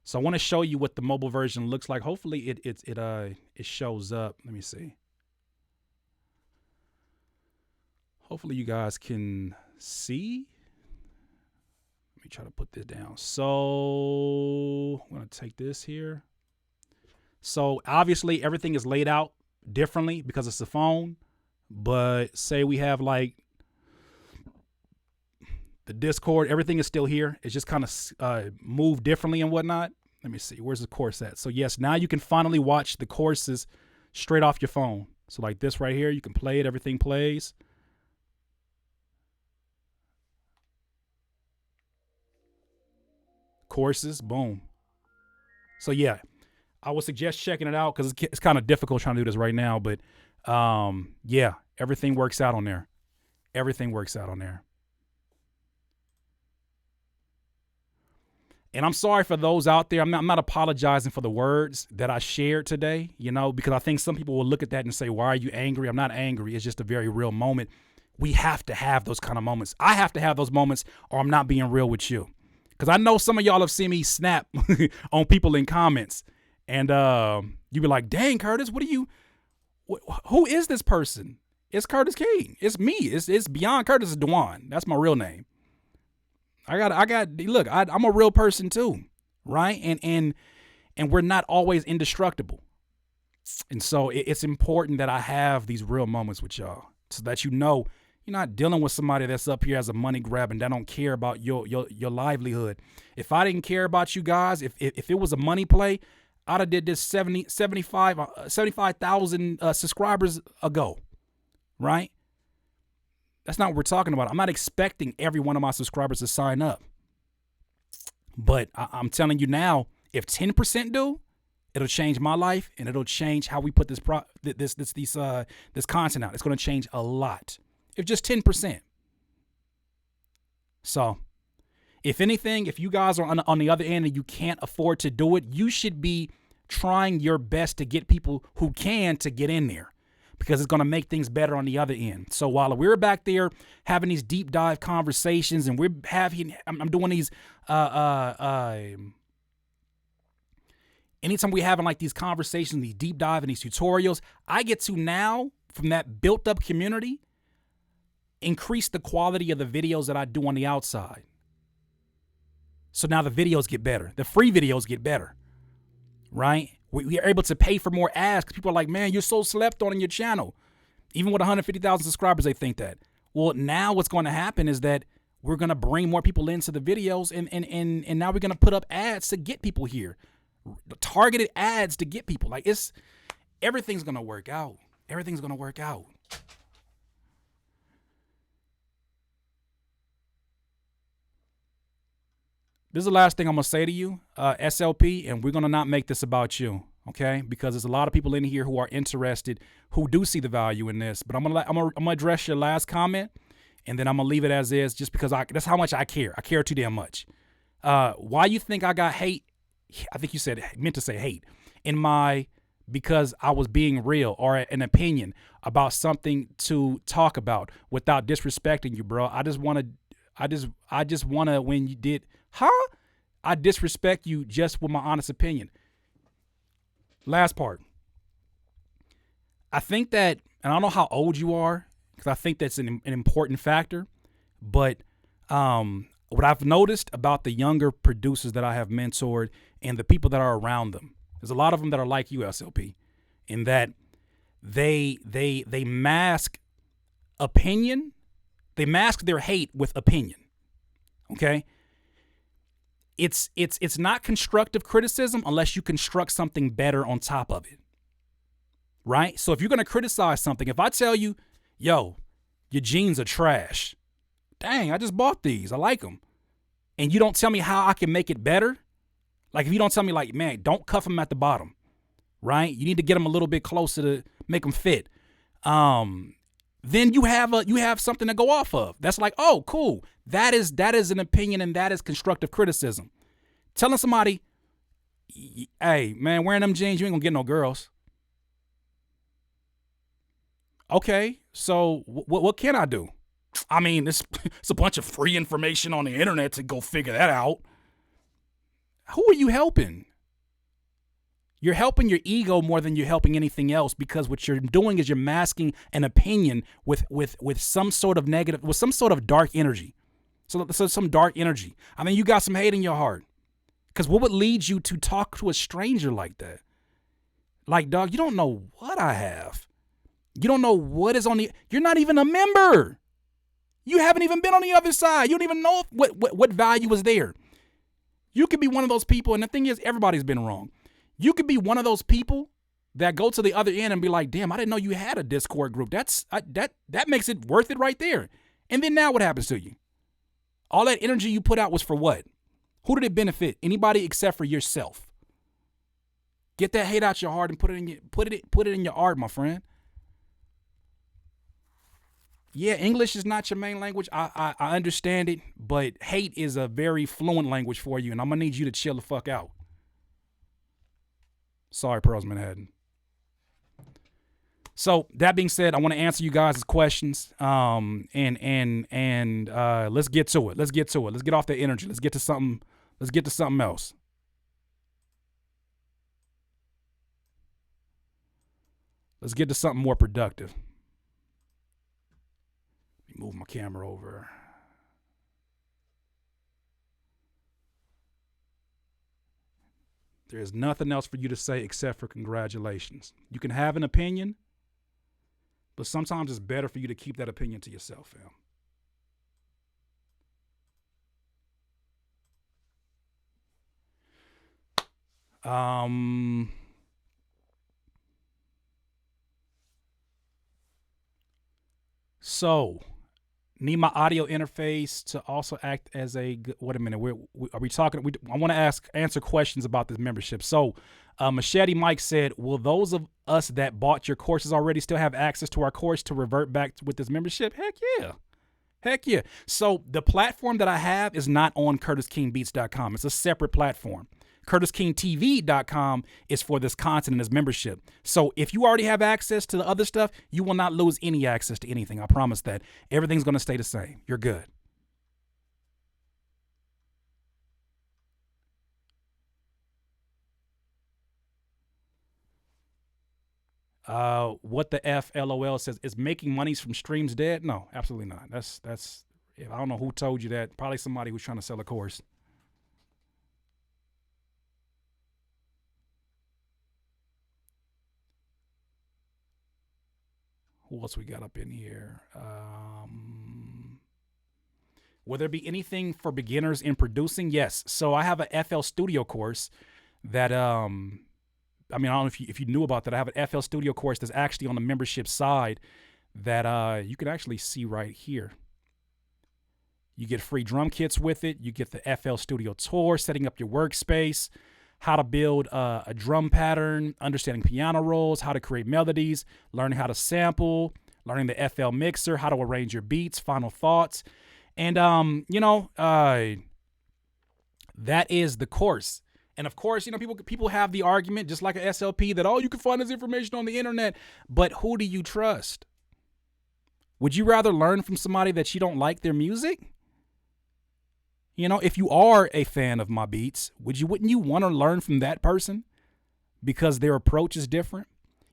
So I want to show you what the mobile version looks like. Hopefully it shows up. Let me see. Hopefully you guys can see. Let me try to put this down. So I'm going to take this here. So obviously everything is laid out differently because it's a phone. But say we have like the Discord, everything is still here. It's just kind of moved differently and whatnot. Let me see. Where's the course at? So yes, now you can finally watch the courses straight off your phone. So like this right here, you can play it, everything plays. Courses, boom. So yeah, I would suggest checking it out because it's kind of difficult trying to do this right now. But yeah, everything works out on there. Everything works out on there. And I'm sorry for those out there. I'm not apologizing for the words that I shared today, because I think some people will look at that and say, why are you angry? I'm not angry. It's just a very real moment. We have to have those kind of moments. I have to have those moments or I'm not being real with you. Because I know some of y'all have seen me snap on people in comments. And you be like, dang, Curtis, who is this person? It's Curtis King. It's me. It's beyond Curtis. It's Dwan. That's my real name. Look, I'm a real person too, right? And we're not always indestructible. And so it's important that I have these real moments with y'all so that you're not dealing with somebody that's up here as a money grab and that don't care about your livelihood. If I didn't care about you guys, if it was a money play, I'd have did this 75,000 subscribers ago, right? That's not what we're talking about. I'm not expecting every one of my subscribers to sign up. But I'm telling you now, if 10% do, it'll change my life and it'll change how we put this content out. It's going to change a lot. If just 10%. So, if anything, if you guys are on the other end and you can't afford to do it, you should be trying your best to get people who can to get in there. Because it's going to make things better on the other end. So while we're back there having these deep dive conversations and I'm doing these, anytime we're having like these conversations, these deep dive and these tutorials, I get to now, from that built up community, increase the quality of the videos that I do on the outside. So now the videos get better. The free videos get better, right? We are able to pay for more ads because people are like, man, you're so slept on in your channel. Even with 150,000 subscribers, they think that. Well, now what's going to happen is that we're going to bring more people into the videos and now we're going to put up ads to get people here. Targeted ads to get people. Like everything's going to work out. Everything's going to work out. This is the last thing I'm going to say to you, SLP, and we're going to not make this about you, okay? Because there's a lot of people in here who are interested, who do see the value in this. But I'm going to address your last comment, and then I'm going to leave it as is just because that's how much I care. I care too damn much. Why you think I got hate? I think you meant to say hate. Because I was being real or an opinion about something to talk about without disrespecting you, bro. I just want to, when you did... I disrespect you just with my honest opinion. Last part. I think that, and I don't know how old you are, because I think that's an important factor, but what I've noticed about the younger producers that I have mentored and the people that are around them, there's a lot of them that are like you, SLP, in that they mask opinion, they mask their hate with opinion, okay? It's not constructive criticism unless you construct something better on top of it, right? So if you're going to criticize something, if I tell you, yo, your jeans are trash. Dang, I just bought these. I like them. And you don't tell me how I can make it better. Like if you don't tell me like, man, don't cuff them at the bottom, right? You need to get them a little bit closer to make them fit. Then you have something to go off of. That's like, oh, cool. That is an opinion and that is constructive criticism. Telling somebody, hey, man, wearing them jeans, you ain't gonna get no girls. Okay, so what can I do? I mean, it's a bunch of free information on the internet to go figure that out. Who are you helping? You're helping your ego more than you're helping anything else, because what you're doing is you're masking an opinion with some sort of negative, with some sort of dark energy. So some dark energy. I mean, you got some hate in your heart. Because what would lead you to talk to a stranger like that? Like, dog, you don't know what I have. You don't know what is on the, you're not even a member. You haven't even been on the other side. You don't even know what value is there. You could be one of those people, and the thing is, everybody's been wrong. You could be one of those people that go to the other end and be like, damn, I didn't know you had a Discord group. That makes it worth it right there. And then now what happens to you? All that energy you put out was for what? Who did it benefit? Anybody except for yourself. Get that hate out your heart and put it in your art, my friend. Yeah, English is not your main language. I understand it, but hate is a very fluent language for you, and I'm gonna need you to chill the fuck out. Sorry, Pearls Manhattan. So that being said, I want to answer you guys' questions. And let's get to it. Let's get off the energy. Let's get to something else. Let's get to something more productive. Let me move my camera over. There's nothing else for you to say except for congratulations. You can have an opinion, but sometimes it's better for you to keep that opinion to yourself, fam. So, need my audio interface to also act as a. Wait a minute. Are we talking? I want to answer questions about this membership. So, Machete Mike said, "Will those of us that bought your courses already still have access to our course to revert back with this membership?" Heck yeah. So the platform that I have is not on CurtisKingBeats.com. It's a separate platform. CurtisKingTV.com is for this content and this membership. So if you already have access to the other stuff, you will not lose any access to anything. I promise that. Everything's going to stay the same. You're good. What the F LOL says, is making monies from streams dead? No, absolutely not. That's I don't know who told you that. Probably somebody who's trying to sell a course. Who else we got up in here? Will there be anything for beginners in producing? Yes. So I have a FL Studio course that I don't know if you knew about that. I have an FL Studio course that's actually on the membership side that you can actually see right here. You get free drum kits with it. You get the FL Studio tour, setting up your workspace, how to build a drum pattern, understanding piano rolls, how to create melodies, learning how to sample, learning the FL mixer, how to arrange your beats, final thoughts. And, that is the course. And of course, people have the argument, just like a SLP, that, you can find this information on the internet. But who do you trust? Would you rather learn from somebody that you don't like their music? If you are a fan of my beats, wouldn't you want to learn from that person because their approach is different?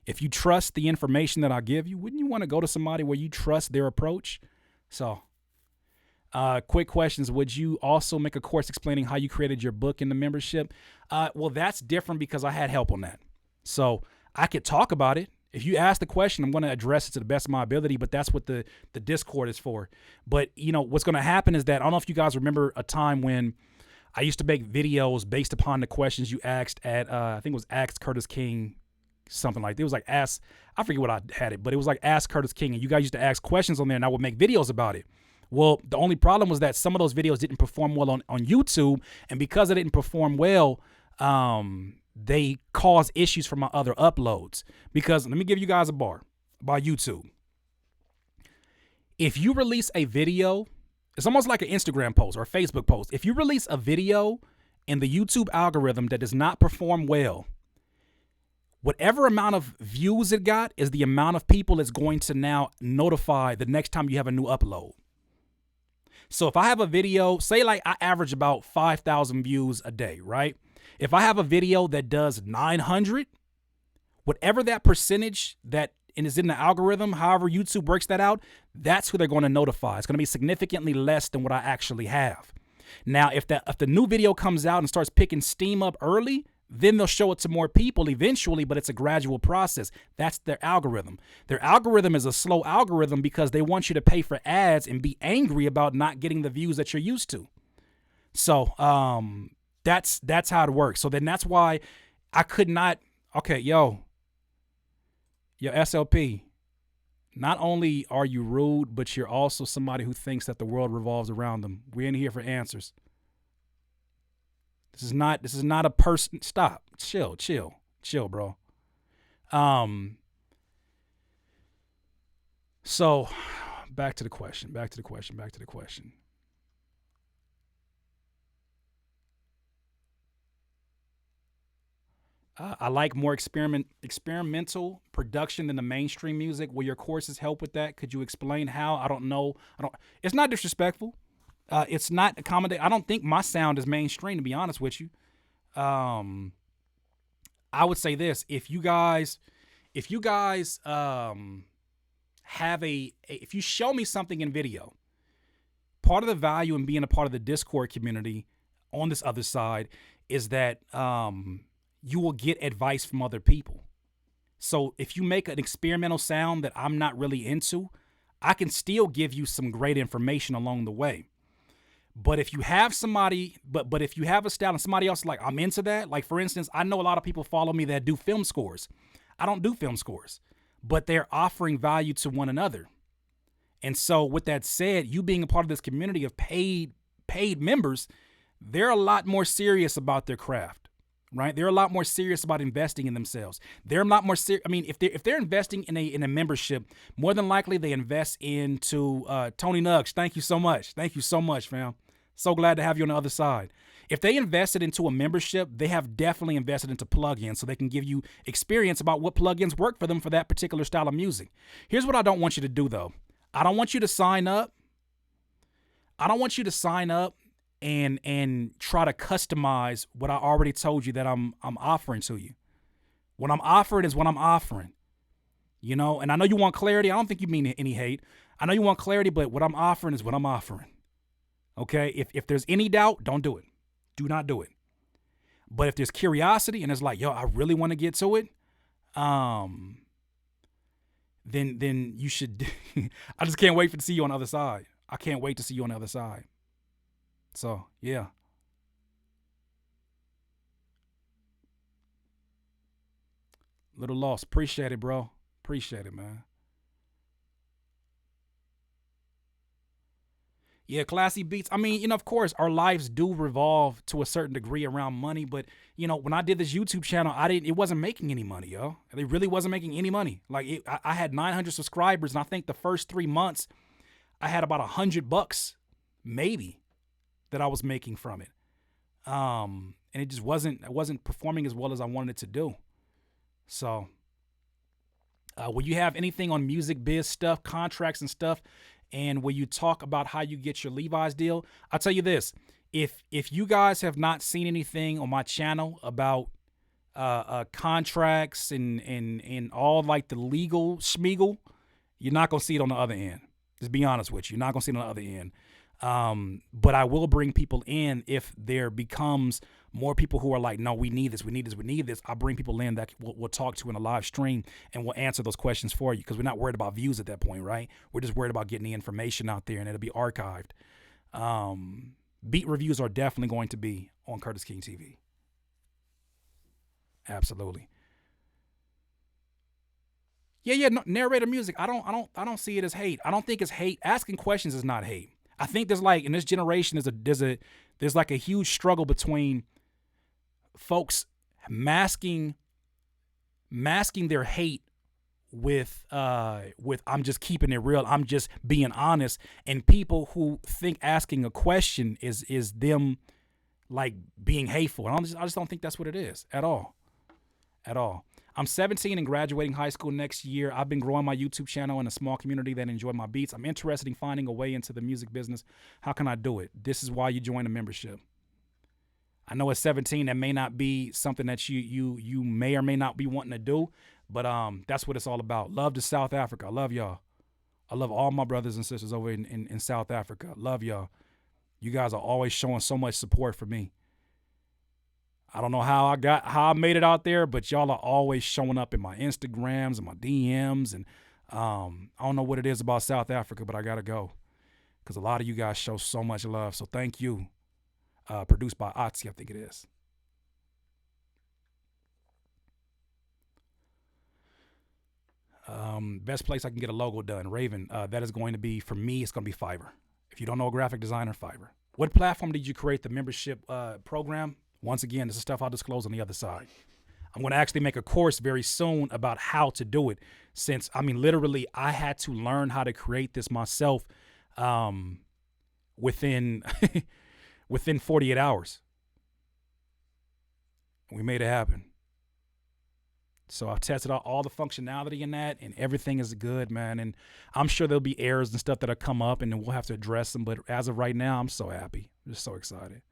If you trust the information that I give you, wouldn't you want to go to somebody where you trust their approach? So, quick questions. Would you also make a course explaining how you created your book in the membership? Well, that's different because I had help on that. So I could talk about it. If you ask the question, I'm going to address it to the best of my ability, but that's what the Discord is for. But, what's going to happen is that, I don't know if you guys remember a time when I used to make videos based upon the questions you asked at, I think it was Ask Curtis King, something like that. It was like I forget what I had it, but it was like Ask Curtis King, and you guys used to ask questions on there, and I would make videos about it. Well, the only problem was that some of those videos didn't perform well on YouTube, and because they didn't perform well, they cause issues for my other uploads. Because let me give you guys a bar about YouTube. If you release a video, it's almost like an Instagram post or a Facebook post. If you release a video in the YouTube algorithm that does not perform well, whatever amount of views it got is the amount of people it's going to now notify the next time you have a new upload. So if I have a video, say like I average about 5,000 views a day, right? If I have a video that does 900, whatever that percentage that is in the algorithm, however YouTube works that out, that's who they're going to notify. It's going to be significantly less than what I actually have. Now, if the new video comes out and starts picking steam up early, then they'll show it to more people eventually, but it's a gradual process. That's their algorithm. Their algorithm is a slow algorithm because they want you to pay for ads and be angry about not getting the views that you're used to. So, that's how it works. So then that's why I could not, okay, Your SLP, not only are you rude, but you're also somebody who thinks that the world revolves around them. We're in here for answers. This is not a person. Stop. Chill, bro. So back to the question. I like more experimental production than the mainstream music. Will your courses help with that? Could you explain how? I don't know. I don't. It's not disrespectful. It's not accommodate. I don't think my sound is mainstream, to be honest with you. I would say this: if you guys have if you show me something in video, part of the value in being a part of the Discord community on this other side is that you will get advice from other people. So if you make an experimental sound that I'm not really into, I can still give you some great information along the way. But if you have somebody, but if you have a style and somebody else like, I'm into that, like for instance, I know a lot of people follow me that do film scores. I don't do film scores, but they're offering value to one another. And so with that said, you being a part of this community of paid members, they're a lot more serious about their craft, right? They're a lot more serious about investing in themselves. They're a lot more serious. I mean, if they're investing in a membership, more than likely they invest into Tony Nuggs. Thank you so much, fam. So glad to have you on the other side. If they invested into a membership, they have definitely invested into plugins so they can give you experience about what plugins work for them for that particular style of music. Here's what I don't want you to do, though. I don't want you to sign up. And try to customize what I already told you that I'm offering to you. What I'm offering is what I'm offering. You know, and I know you want clarity. I don't think you mean any hate. I know you want clarity, but what I'm offering is what I'm offering. Okay? If there's any doubt, don't do it. Do not do it. But if there's curiosity and it's like, yo, I really want to get to it, then you should. I just can't wait to see you on the other side. I can't wait to see you on the other side. So, yeah. Little loss. Appreciate it, bro. Appreciate it, man. Yeah, classy beats. I mean, of course, our lives do revolve to a certain degree around money, but when I did this YouTube channel, it wasn't making any money, yo. It really wasn't making any money. Like I had 900 subscribers, and I think the first 3 months, I had about $100, maybe, that I was making from it. And it just wasn't performing as well as I wanted it to do. So, will you have anything on music biz stuff, contracts and stuff? And will you talk about how you get your Levi's deal? I'll tell you this. If you guys have not seen anything on my channel about contracts and all like the legal schmeagle, you're not going to see it on the other end. Just be honest with you. You're not going to see it on the other end. But I will bring people in if there becomes more people who are like, no, we need this. I'll bring people in that we'll talk to in a live stream and we'll answer those questions for you because we're not worried about views at that point, right? We're just worried about getting the information out there and it'll be archived. Beat reviews are definitely going to be on Curtis King TV. Absolutely. Yeah. No, narrator music. I don't see it as hate. I don't think it's hate. Asking questions is not hate. I think there's like in this generation there's like a huge struggle between folks masking their hate with I'm just keeping it real, I'm just being honest, and people who think asking a question is them like being hateful. And I just don't think that's what it is at all. I'm 17 and graduating high school next year. I've been growing my YouTube channel in a small community that enjoy my beats. I'm interested in finding a way into the music business. How can I do it? This is why you join a membership. I know at 17 that may not be something that you may or may not be wanting to do, but that's what it's all about. Love to South Africa. I love y'all. I love all my brothers and sisters over in South Africa. Love y'all. You guys are always showing so much support for me. I don't know how I made it out there, but y'all are always showing up in my Instagrams and my DMs. And I don't know what it is about South Africa, but I got to go because a lot of you guys show so much love. So thank you. Produced by Otzi, I think it is. Best place I can get a logo done, Raven. That is going to be, for me, it's going to be Fiverr. If you don't know a graphic designer, Fiverr. What platform did you create the membership program? Once again, this is stuff I'll disclose on the other side. I'm going to actually make a course very soon about how to do it, since, I mean, literally, I had to learn how to create this myself within within 48 hours. We made it happen. So I've tested out all the functionality in that, and everything is good, man. And I'm sure there'll be errors and stuff that'll come up, and then we'll have to address them. But as of right now, I'm so happy. I'm just so excited.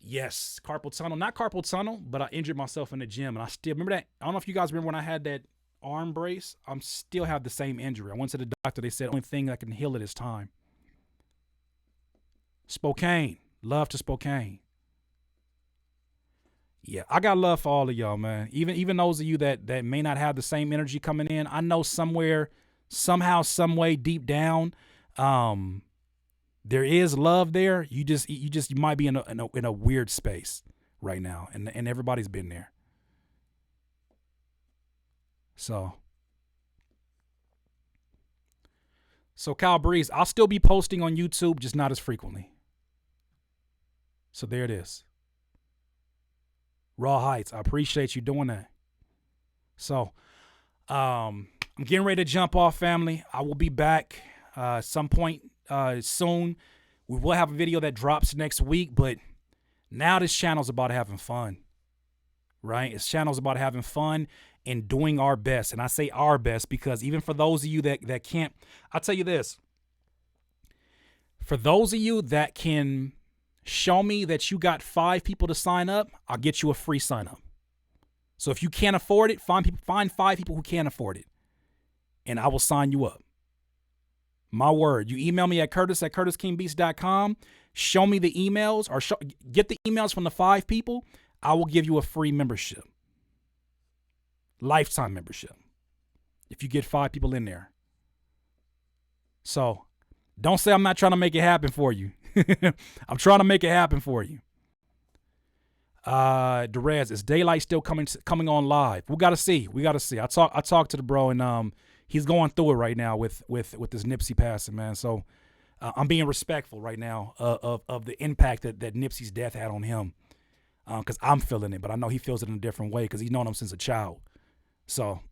Yes, carpal tunnel. Not carpal tunnel, but I injured myself in the gym. And I still remember that. I don't know if you guys remember when I had that arm brace. I'm still have the same injury. I went to the doctor. They said the only thing that can heal it is time. Spokane. Love to Spokane. Yeah, I got love for all of y'all, man. Even those of you that may not have the same energy coming in. I know somewhere, somehow, some way, deep down, there is love there. You might be in a weird space right now, and everybody's been there. So Kyle Breeze, I'll still be posting on YouTube, just not as frequently. So there it is. Raw Heights, I appreciate you doing that. So I'm getting ready to jump off, family. I will be back some point soon. We will have a video that drops next week, but now this channel's about having fun, right? This channel's about having fun and doing our best. And I say our best because even for those of you that can't, I'll tell you this. For those of you that can show me that you got 5 people to sign up, I'll get you a free sign up. So if you can't afford it, find 5 people who can afford it, and I will sign you up. My word. You email me at curtis@curtiskingbeats.com. Show me the emails, or get the emails from the 5 people. I will give you a free membership. Lifetime membership. If you get 5 people in there. So don't say I'm not trying to make it happen for you. I'm trying to make it happen for you. Derez, is Daylight still coming on live? We gotta see. I talked to the bro, and he's going through it right now with this Nipsey passing, man. So I'm being respectful right now of the impact that Nipsey's death had on him, because I'm feeling it, but I know he feels it in a different way because he's known him since a child. So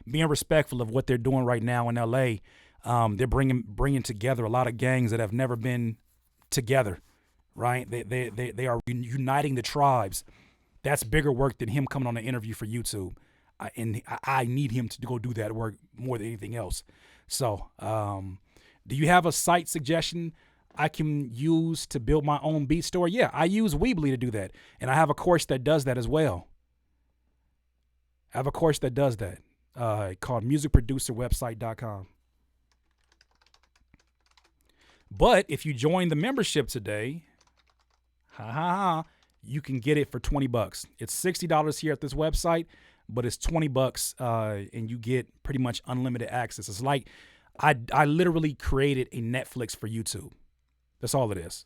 being respectful of what they're doing right now in LA. They're bringing together a lot of gangs that have never been together, right? They are uniting the tribes. That's bigger work than him coming on an interview for YouTube. I need him to go do that work more than anything else. So, do you have a site suggestion I can use to build my own beat store? Yeah, I use Weebly to do that, and I have a course that does that as well. I have a course that does that called musicproducerwebsite.com. But if you join the membership today, you can get it for $20. It's $60 here at this website, but it's $20, and you get pretty much unlimited access. It's like I literally created a Netflix for YouTube. That's all it is,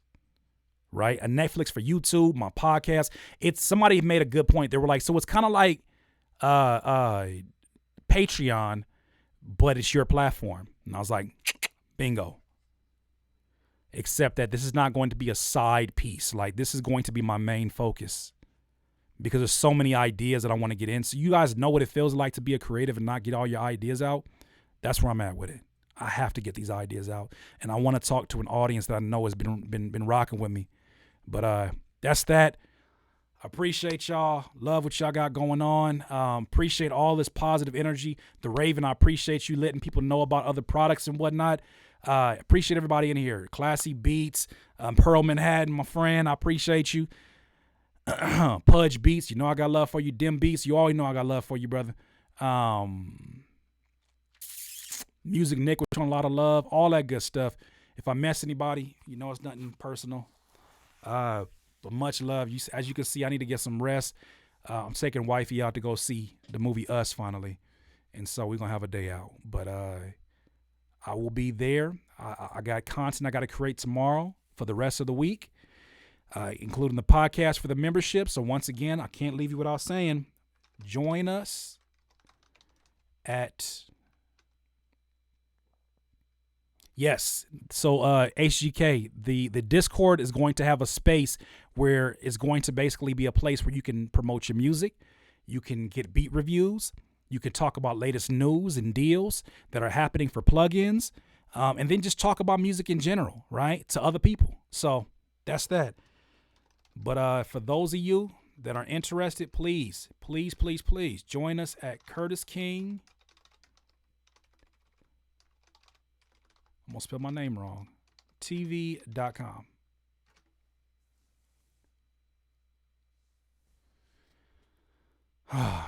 right? A Netflix for YouTube, my podcast. Somebody made a good point. They were like, so it's kind of like Patreon, but it's your platform. And I was like, bingo. Except that this is not going to be a side piece. Like, this is going to be my main focus because there's so many ideas that I want to get in. So you guys know what it feels like to be a creative and not get all your ideas out. That's where I'm at with it. I have to get these ideas out, and I want to talk to an audience that I know has been rocking with me. But that's that. I appreciate y'all. Love what y'all got going on. Appreciate all this positive energy. The Raven, I appreciate you letting people know about other products and whatnot. Appreciate everybody in here. Classy Beats, Pearl Manhattan, my friend. I appreciate you. Pudge Beats, you know I got love for you. Dim Beats, you always know I got love for you, brother. Music Nick, with a lot of love, all that good stuff. If I mess anybody, you know it's nothing personal. But much love. As you can see, I need to get some rest. I'm taking wifey out to go see the movie Us finally, and so we're gonna have a day out. But I will be there. I got content I got to create tomorrow for the rest of the week. including the podcast for the membership. So once again, I can't leave you without saying, join us at yes. So HGK, the Discord is going to have a space where it's going to basically be a place where you can promote your music, you can get beat reviews, you can talk about latest news and deals that are happening for plugins, and then just talk about music in general, right, to other people. So that's that. But for those of you that are interested, please join us at Curtis King. I'm going to spell my name wrong. TV.com.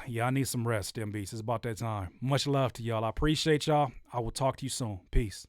Y'all need some rest, them beats. It's about that time. Much love to y'all. I appreciate y'all. I will talk to you soon. Peace.